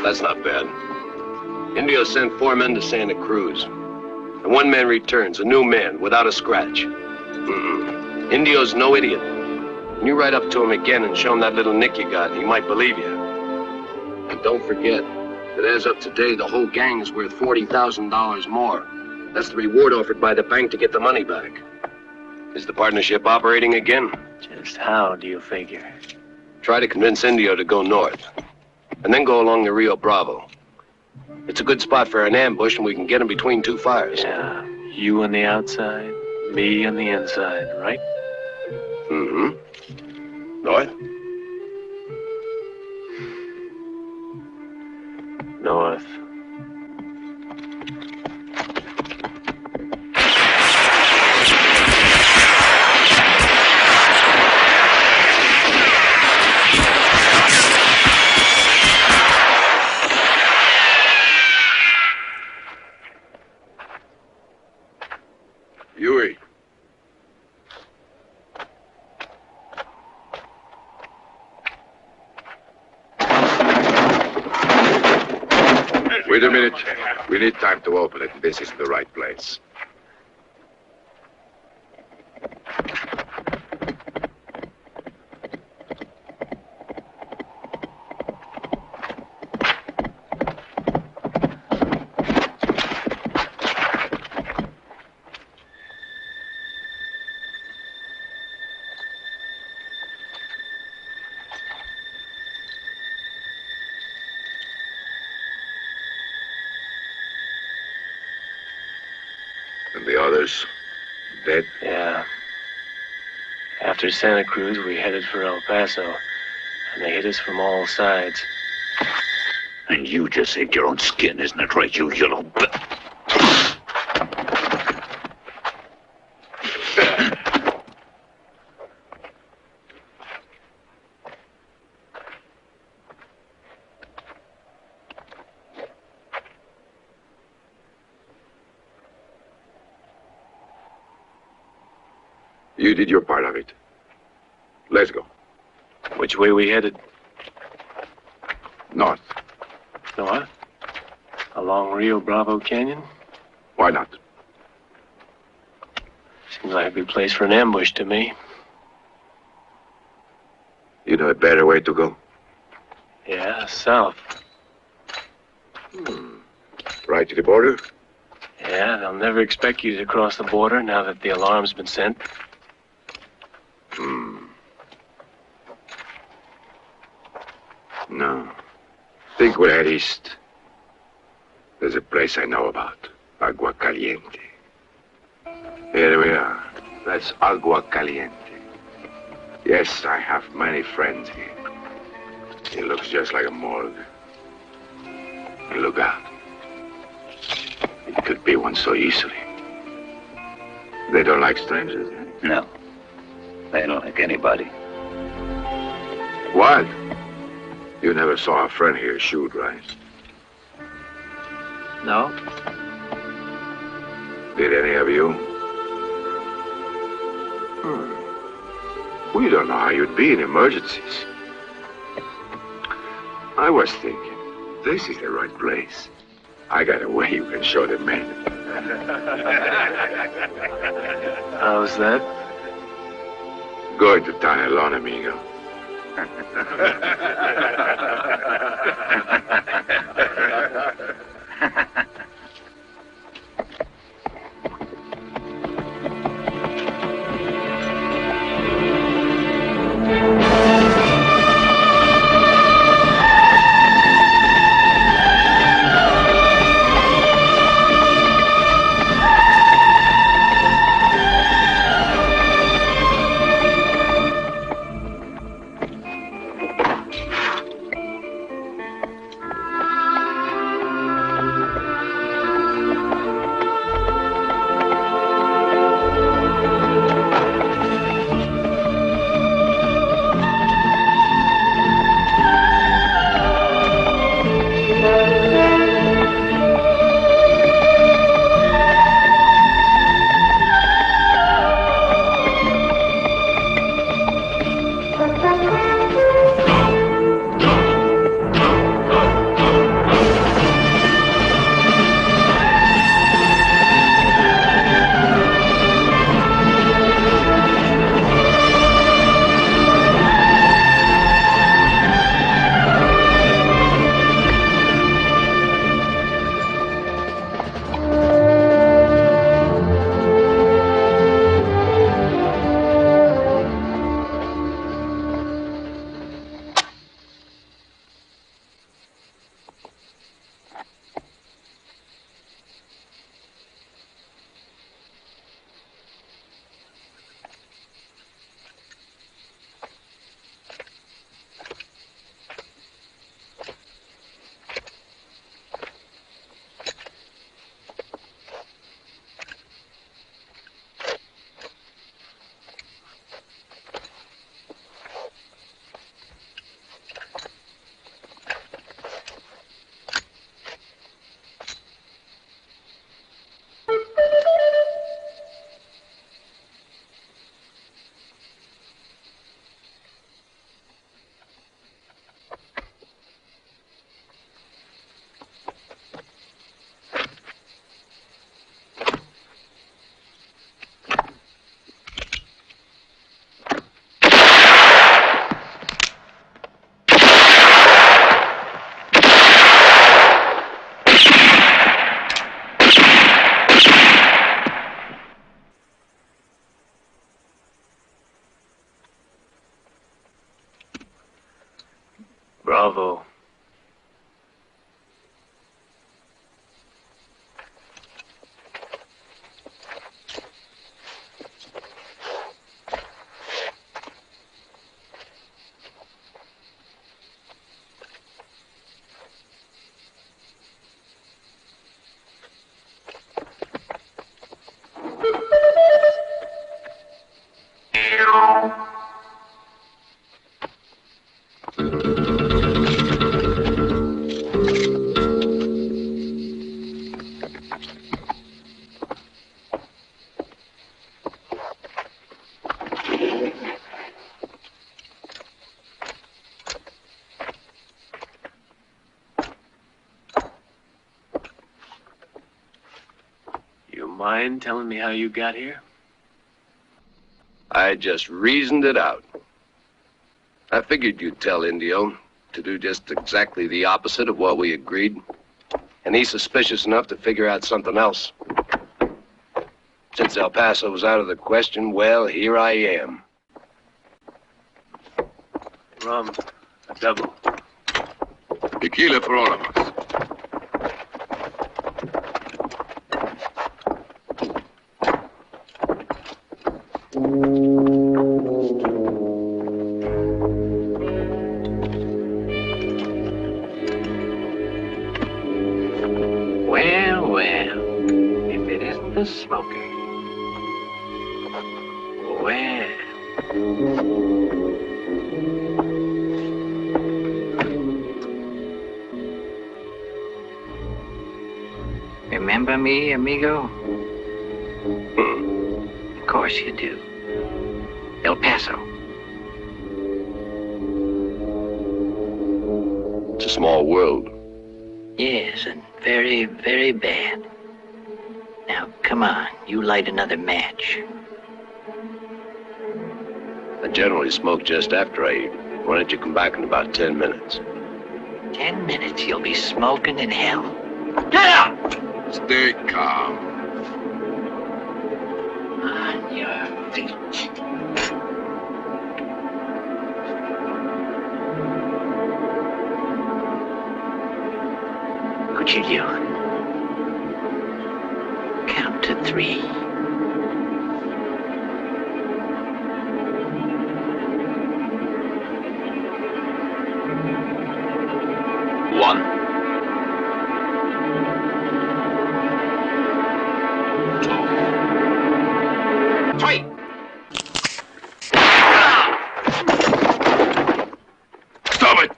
That's not bad. Indio sent 4 men to Santa Cruz. And 1 man returns, a new man, without a scratch. Indio's no idiot. When you ride up to him again and show him that little nick you got, he might believe you. And don't forget that as of today, the whole gang is worth $40,000 more. That's the reward offered by the bank to get the money back. Is the partnership operating again? Just how do you figure? Try to convince Indio to go north, and then go along the Rio Bravo. It's a good spot for an ambush, and we can get him between 2 fires. Yeah, you on the outside, me on the inside, right? Mm-hmm. North? North. Yui. Wait a minute. We need time to open it. This is the right place. And the others? Dead? Yeah. After Santa Cruz, we headed for El Paso, and they hit us from all sides. And you just saved your own skin, isn't it right, you yellow... You did your part of it. Let's go. Which way we headed? North. North? Along Rio Bravo Canyon? Why not? Seems like a good place for an ambush to me. You know a better way to go? Yeah, south. Right to the border? Yeah, they'll never expect you to cross the border now that the alarm's been sent. No. Think we'll head east. There's a place I know about. Agua Caliente. Here we are. That's Agua Caliente. Yes, I have many friends here. It looks just like a morgue. And look out. It could be one so easily. They don't like strangers. No. They don't like anybody. What? You never saw a friend here shoot, right? No? Did any of you? We don't know how you'd be in emergencies. I was thinking, this is the right place. I got a way you can show the men. How's that? Going to town alone, amigo. Bravo. Mind telling me how you got here? I just reasoned it out. I figured you'd tell Indio to do just exactly the opposite of what we agreed. And he's suspicious enough to figure out something else. Since El Paso was out of the question, well, here I am. Rum, a double. Tequila for all of us. The smoker. Well. Remember me, amigo? Of course you do. El Paso. It's a small world. Yes, and very, very bad. Now, come on, you light another match. I generally smoke just after I eat. Why don't you come back in about 10 minutes? 10 minutes, you'll be smoking in hell. Get up! Stay calm. On your feet. Cuchillo. Count to 3. One. 2. 3. Stop it!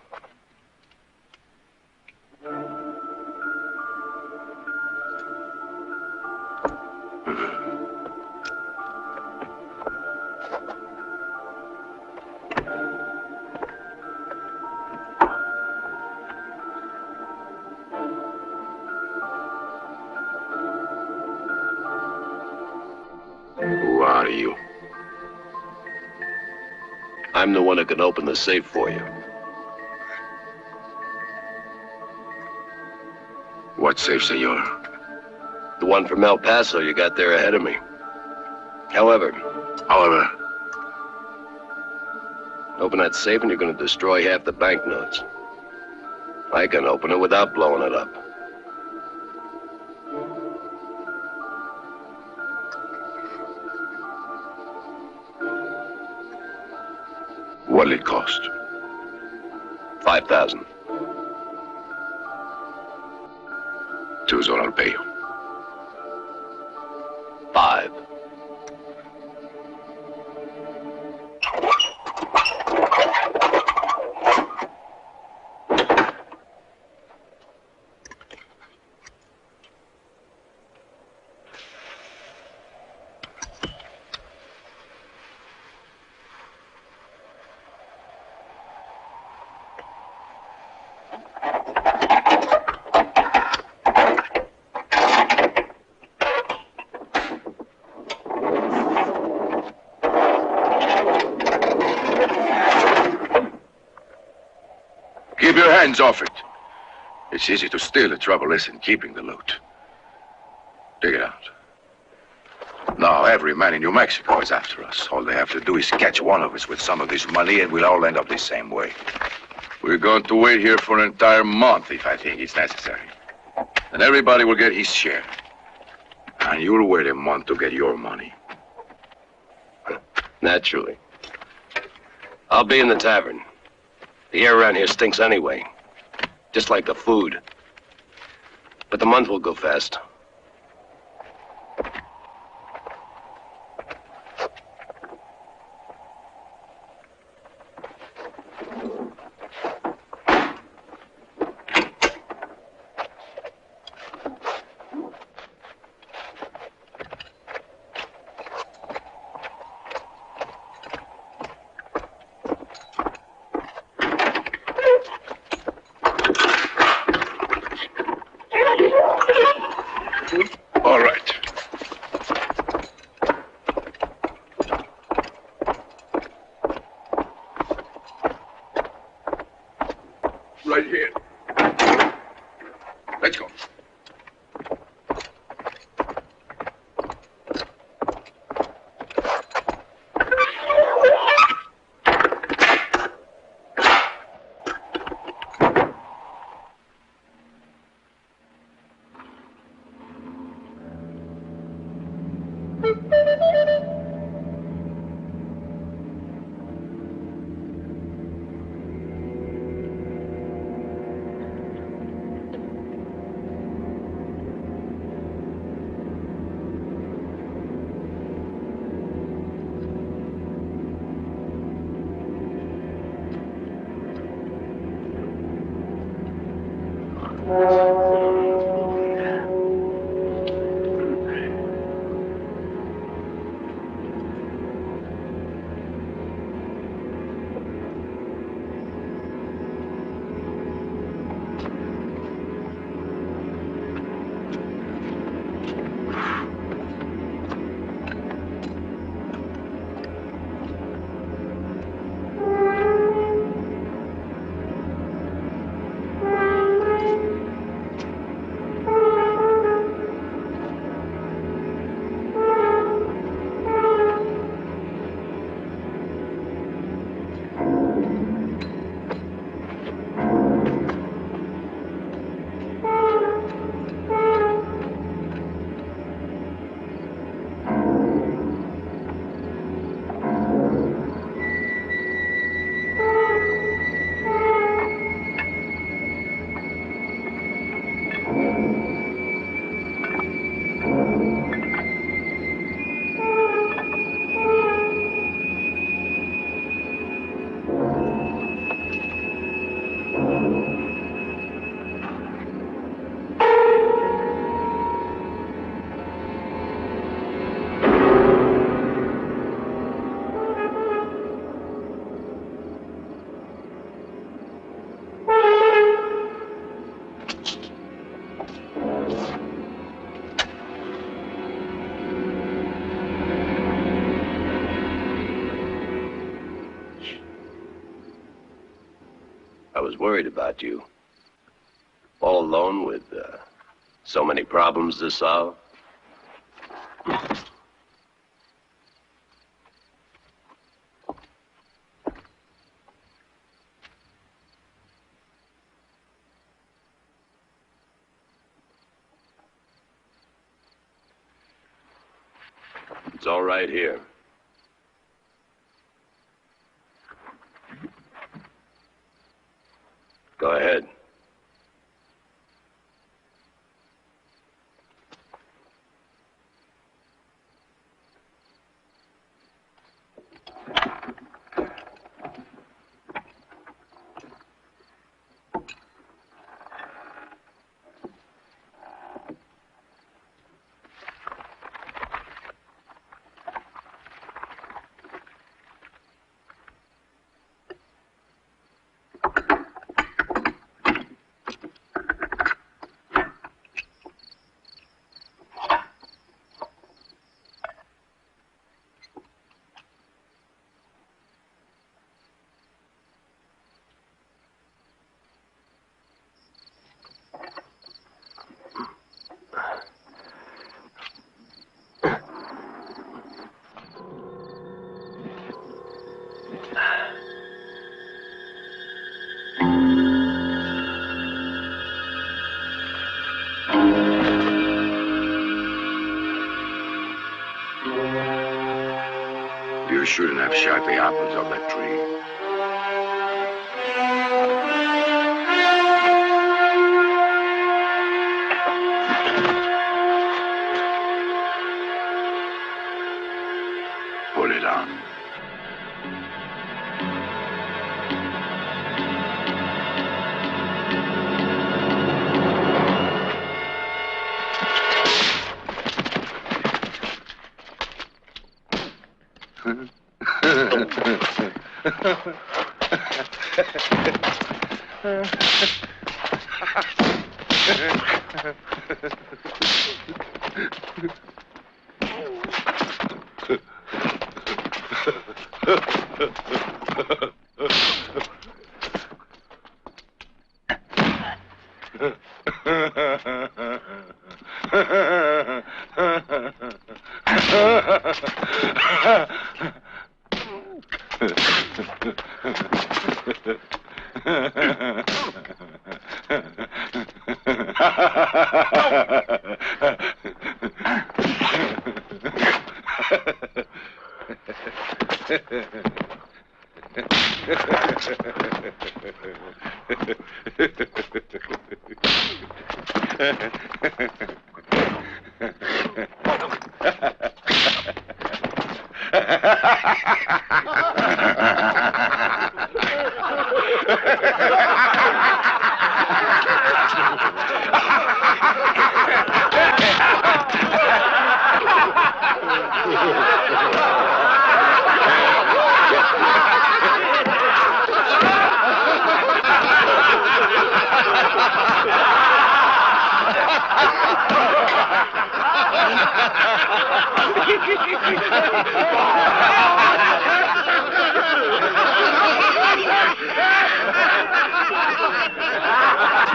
Who are you? I'm the one who can open the safe for you. What safe, senor? The one from El Paso you got there ahead of me. However, open that safe and you're going to destroy half the banknotes. I can open it without blowing it up. What'll it cost? 5,000. 2's all I'll pay you. 5. Keep your hands off it. It's easy to steal. The trouble is in keeping the loot. Take it out. Now, every man in New Mexico is after us. All they have to do is catch one of us with some of this money, and we'll all end up the same way. We're going to wait here for an entire month if I think it's necessary. And everybody will get his share. And you'll wait a month to get your money. Naturally. I'll be in the tavern. The air around here stinks anyway. Just like the food. But the month will go fast. All right. Right here. Let's go. I was worried about you. All alone with so many problems to solve. It's all right here. Go ahead. shouldn't have shot the apples of that tree. Pull it on.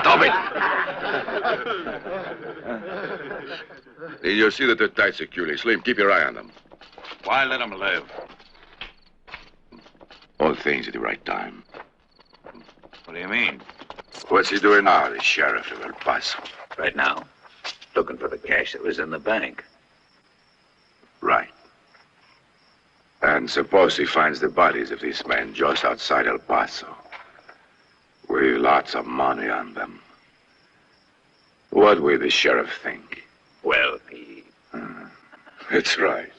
Stop it! Did you see that they're tight securely? Slim, keep your eye on them. Why let them live? All things at the right time. What do you mean? What's he doing now, the sheriff of El Paso? Right now, looking for the cash that was in the bank. Right. And suppose he finds the bodies of these men just outside El Paso, with lots of money on them. What will the sheriff think? Well, he... That's right.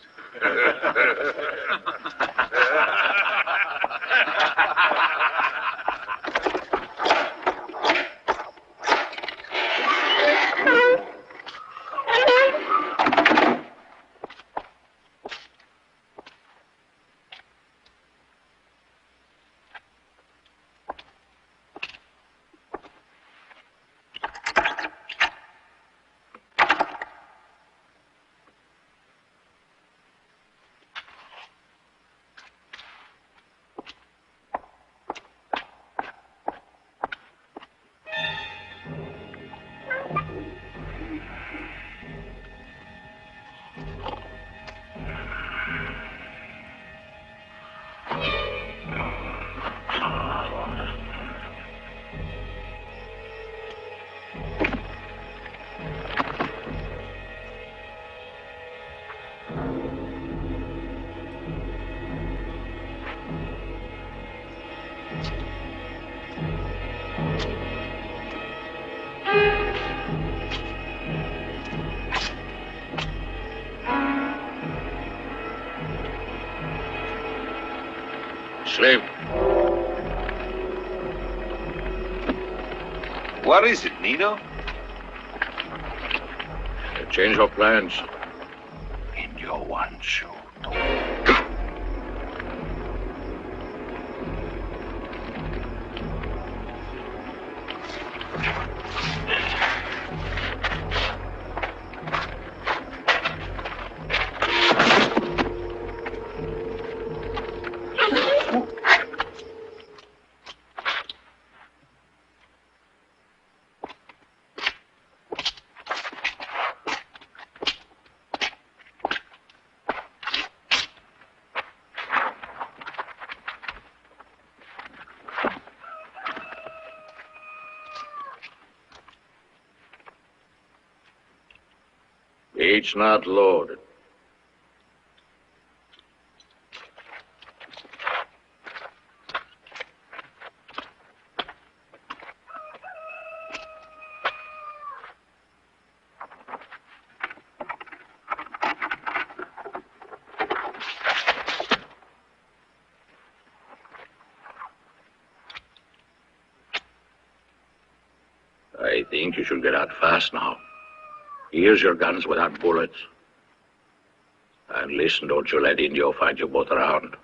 Slim. What is it, Nino? Change our plans. In your one shoe. Each not loaded. I think you should get out fast now. Here's your guns without bullets. And listen, don't you let Indio find you both around.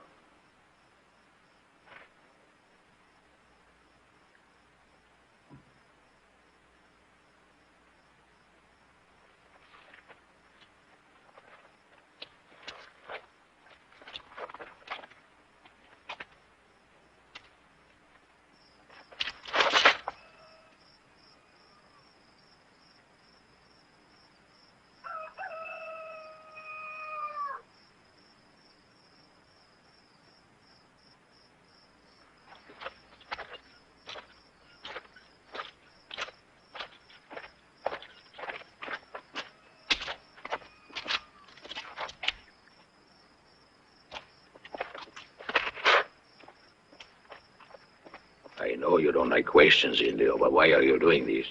I know you don't like questions, Indio, but why are you doing this?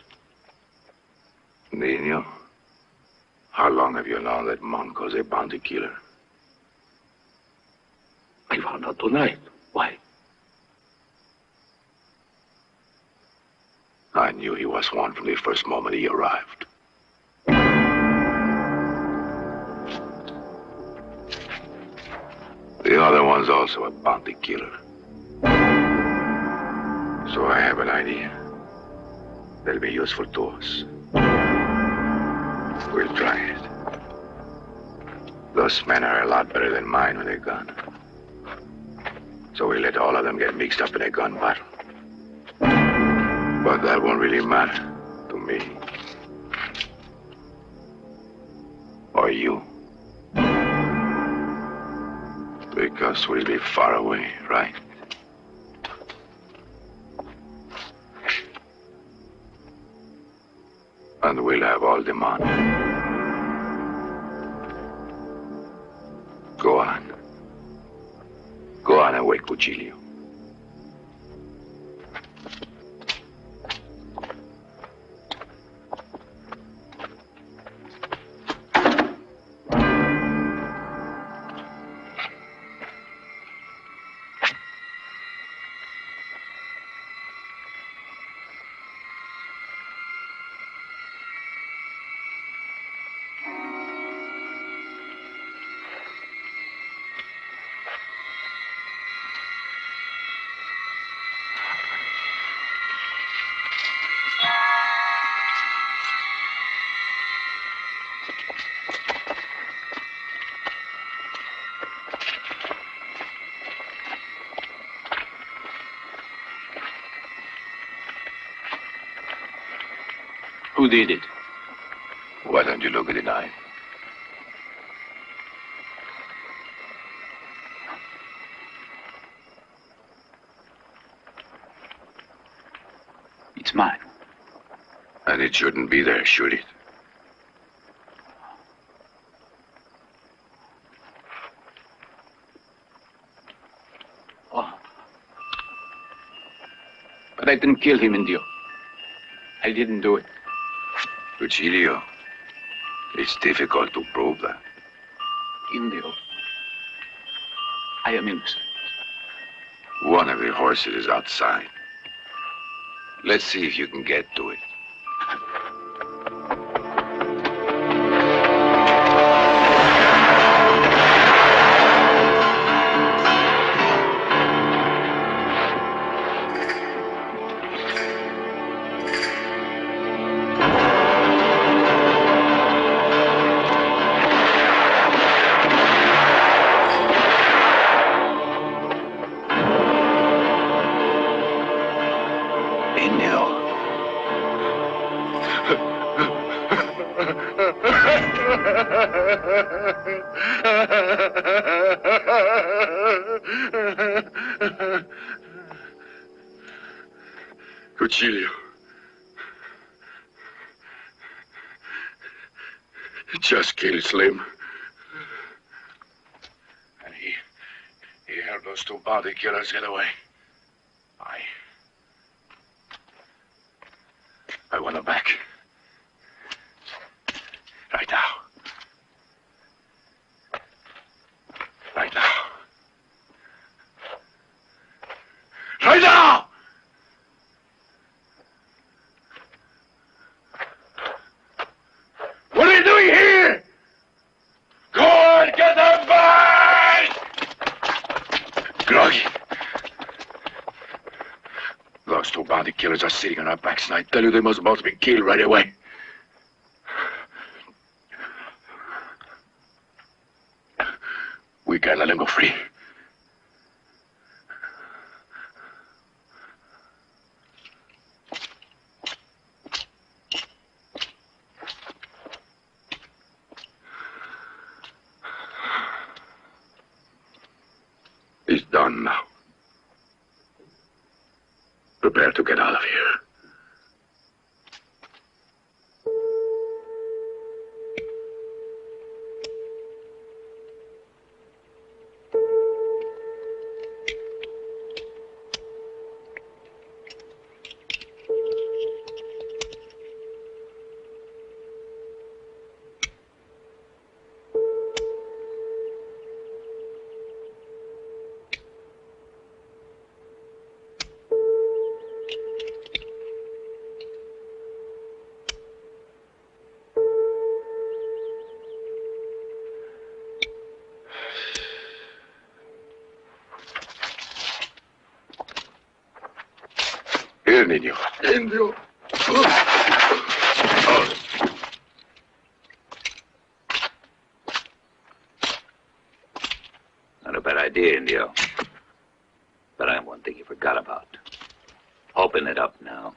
Nino, how long have you known that Monco's a bounty killer? I found out tonight. Why? I knew he was one from the first moment he arrived. The other one's also a bounty killer. So I have an idea. That'll be useful to us. We'll try it. Those men are a lot better than mine with a gun. So we let all of them get mixed up in a gun battle. But that won't really matter to me. Or you. Because we'll be far away, right? And we'll have all the money. Go on. Go on and wake Cuchillo. Who did it? Why don't you look at the knife? It's mine. And it shouldn't be there, should it? Oh. But I didn't kill him, Indio. I didn't do it. Cuchillo, it's difficult to prove that. Indio, I am innocent. One of the horses is outside. Let's see if you can get to it. Cuchillo. Just killed Slim. And he helped those two bounty killers get away. I want him back. Right now. Right now. Right now! Those two bounty killers are sitting on our backs, and I tell you, they must both be killed right away. We can't let them go free. It's done now. Prepare to get out of here. Here, niño. Indio. Not a bad idea, Indio. But I have one thing you forgot about. Open it up now.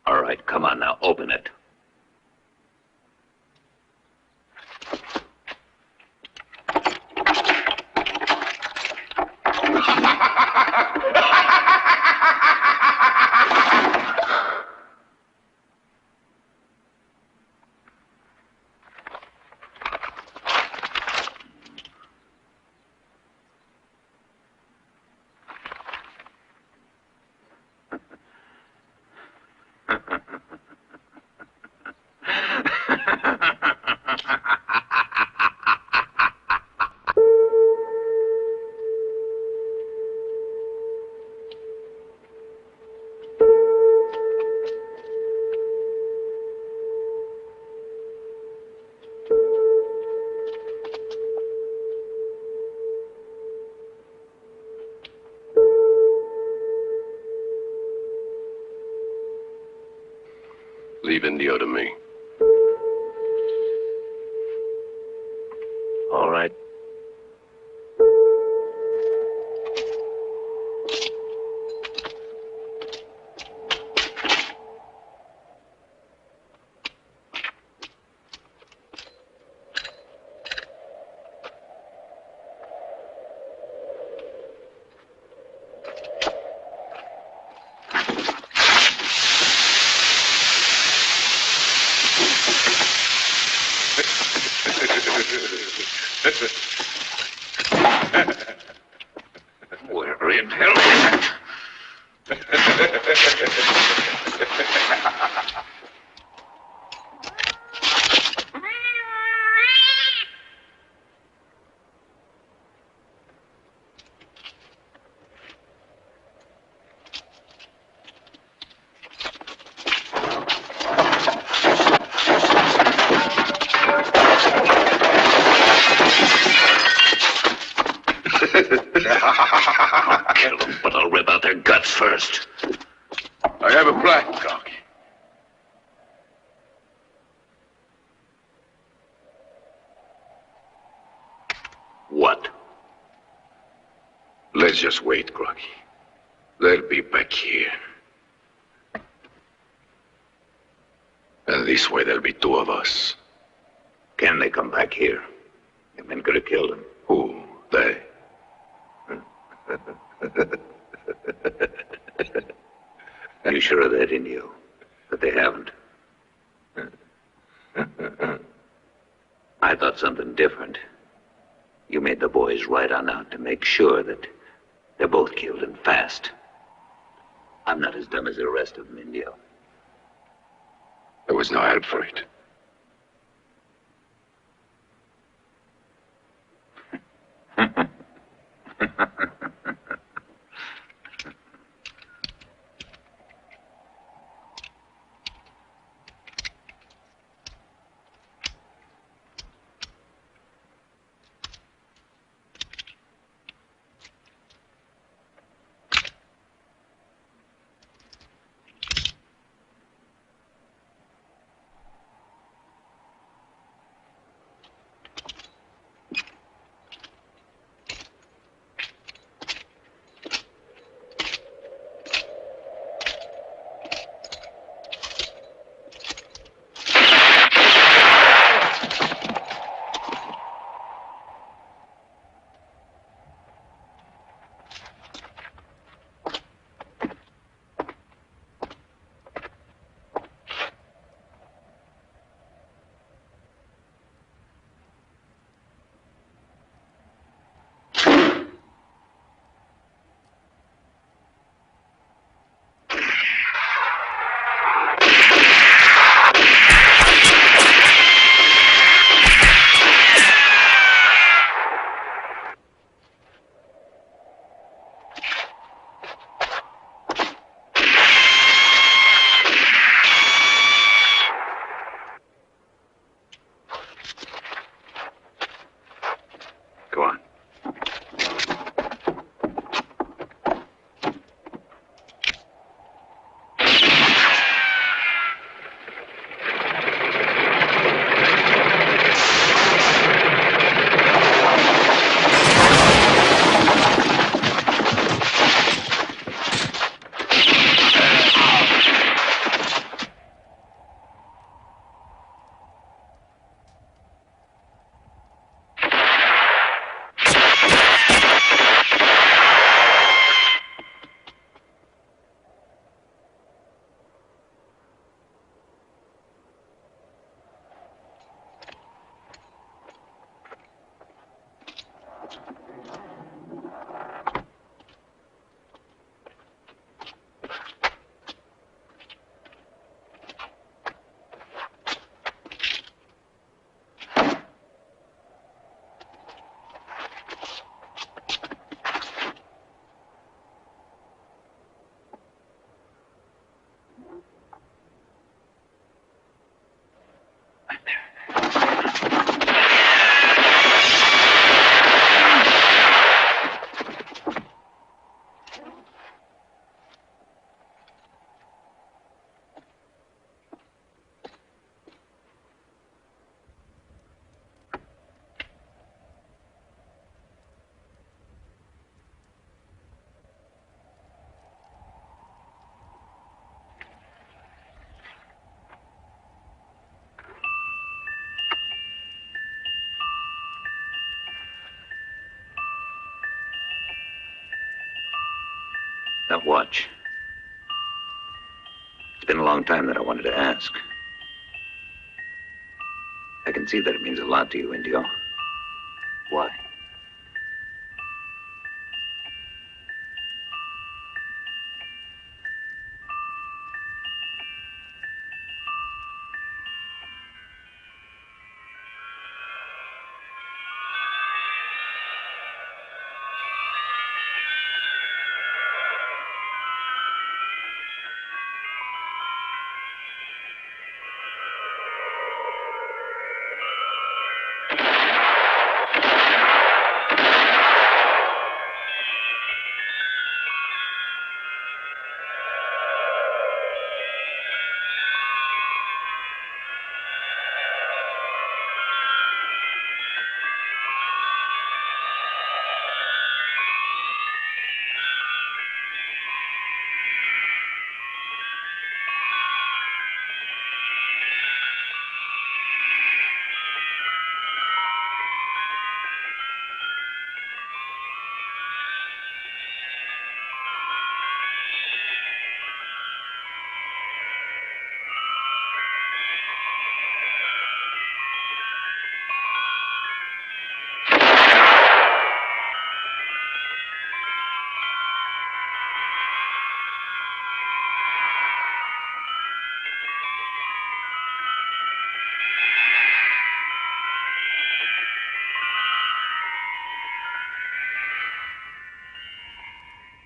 All right, come on now, open it. Leave Indio to me. All right. Where in hell is it? I'll kill them, but I'll rip out their guts first. I have a plan, Doc. What? Let's just wait, Groggy. They'll be back here. And this way there'll be two of us. Can they come back here? The men could have killed him. Who? They? You sure of that, Indio? But they haven't. I thought something different. You made the boys ride on out to make sure that they're both killed and fast. I'm not as dumb as the rest of them, Indio. There was no help for it. Go on. Now watch. It's been a long time that I wanted to ask. I can see that it means a lot to you, Indio. Why?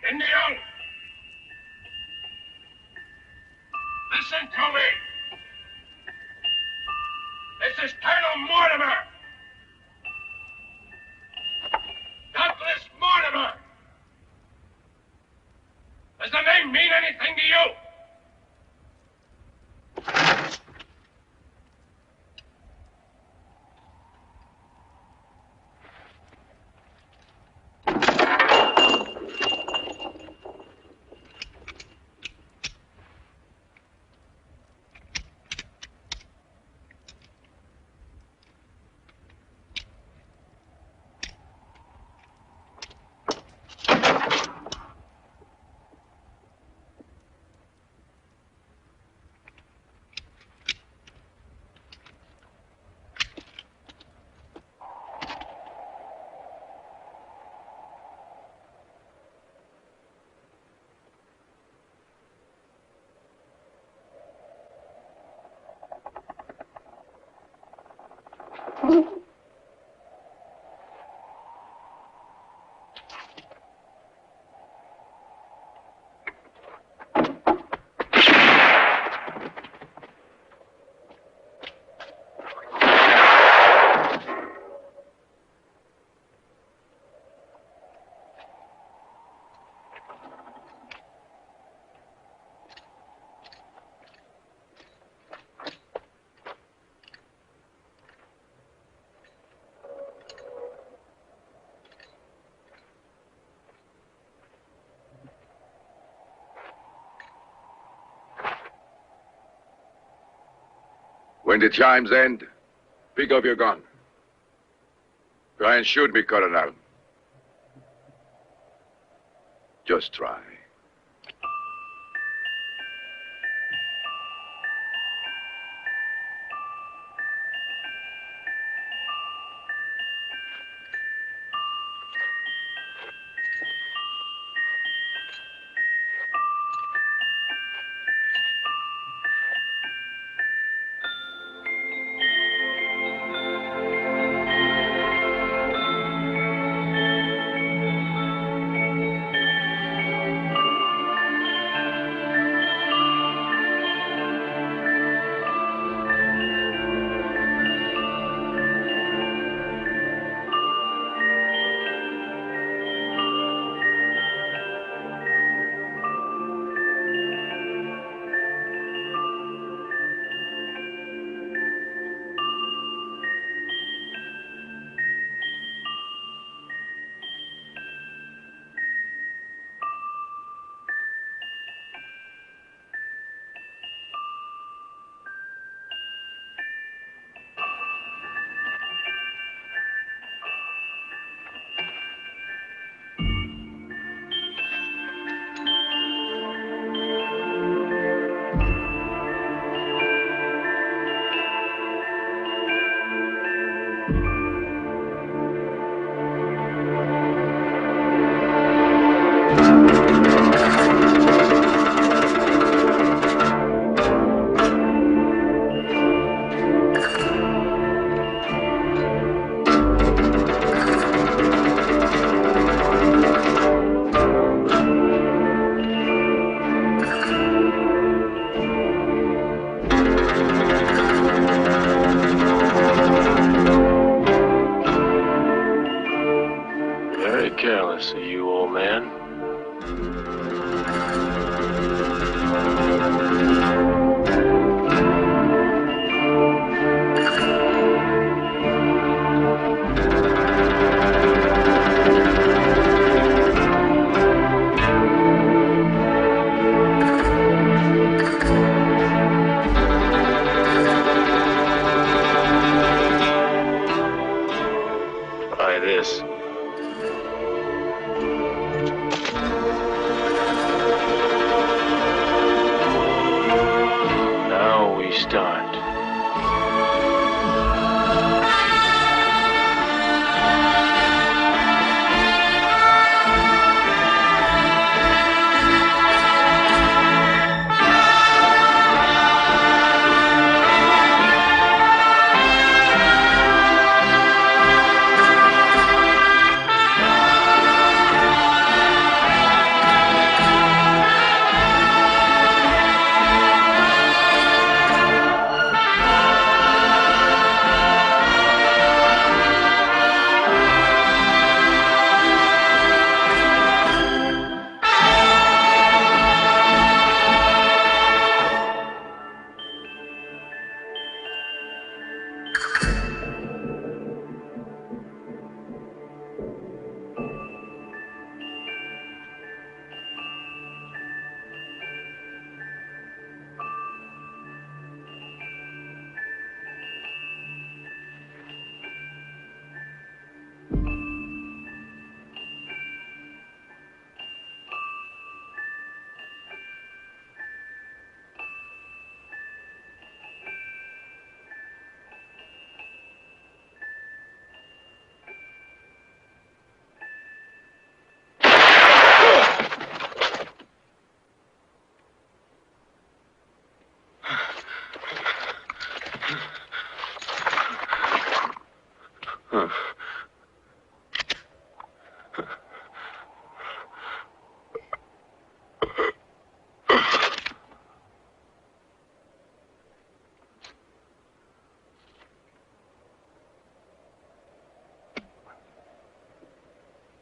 Indio! Listen to me! This is Colonel Mortimer! Douglas Mortimer! Does the name mean anything to you? When the chimes end, pick up your gun. Try and shoot me, Colonel. Just try. Careless of you, old man. Try this. Now we start.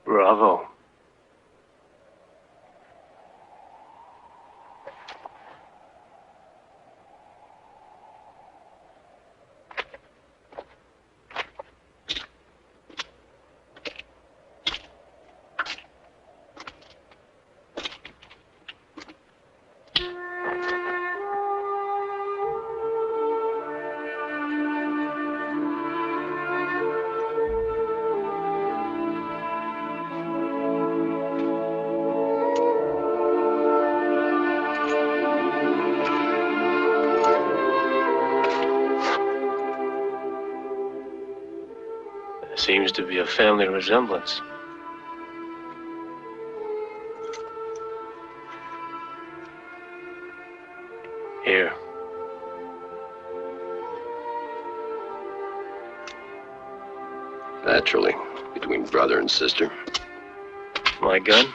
Bravo. seems to be a family resemblance. Here. Naturally, between brother and sister. My gun?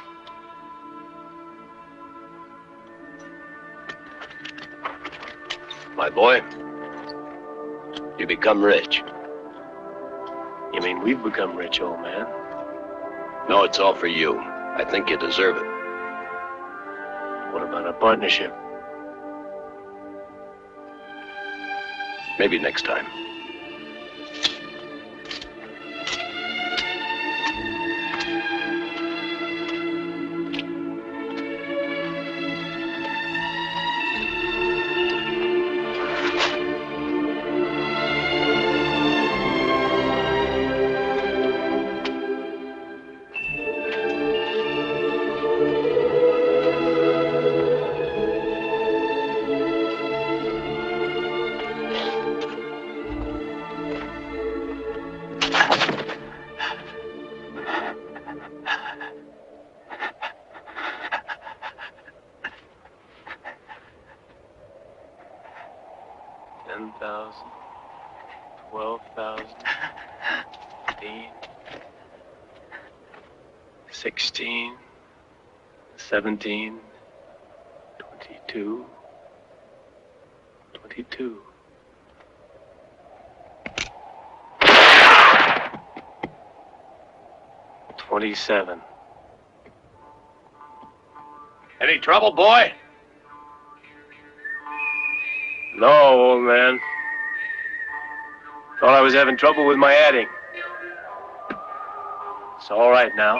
My boy, you become rich. You mean we've become rich, old man? No, it's all for you. I think you deserve it. What about a partnership? Maybe next time. $10,000, $12,000, 15, 16, 17, 22, 22. $27. Any trouble, boy? No, old man. Thought I was having trouble with my adding. It's all right now.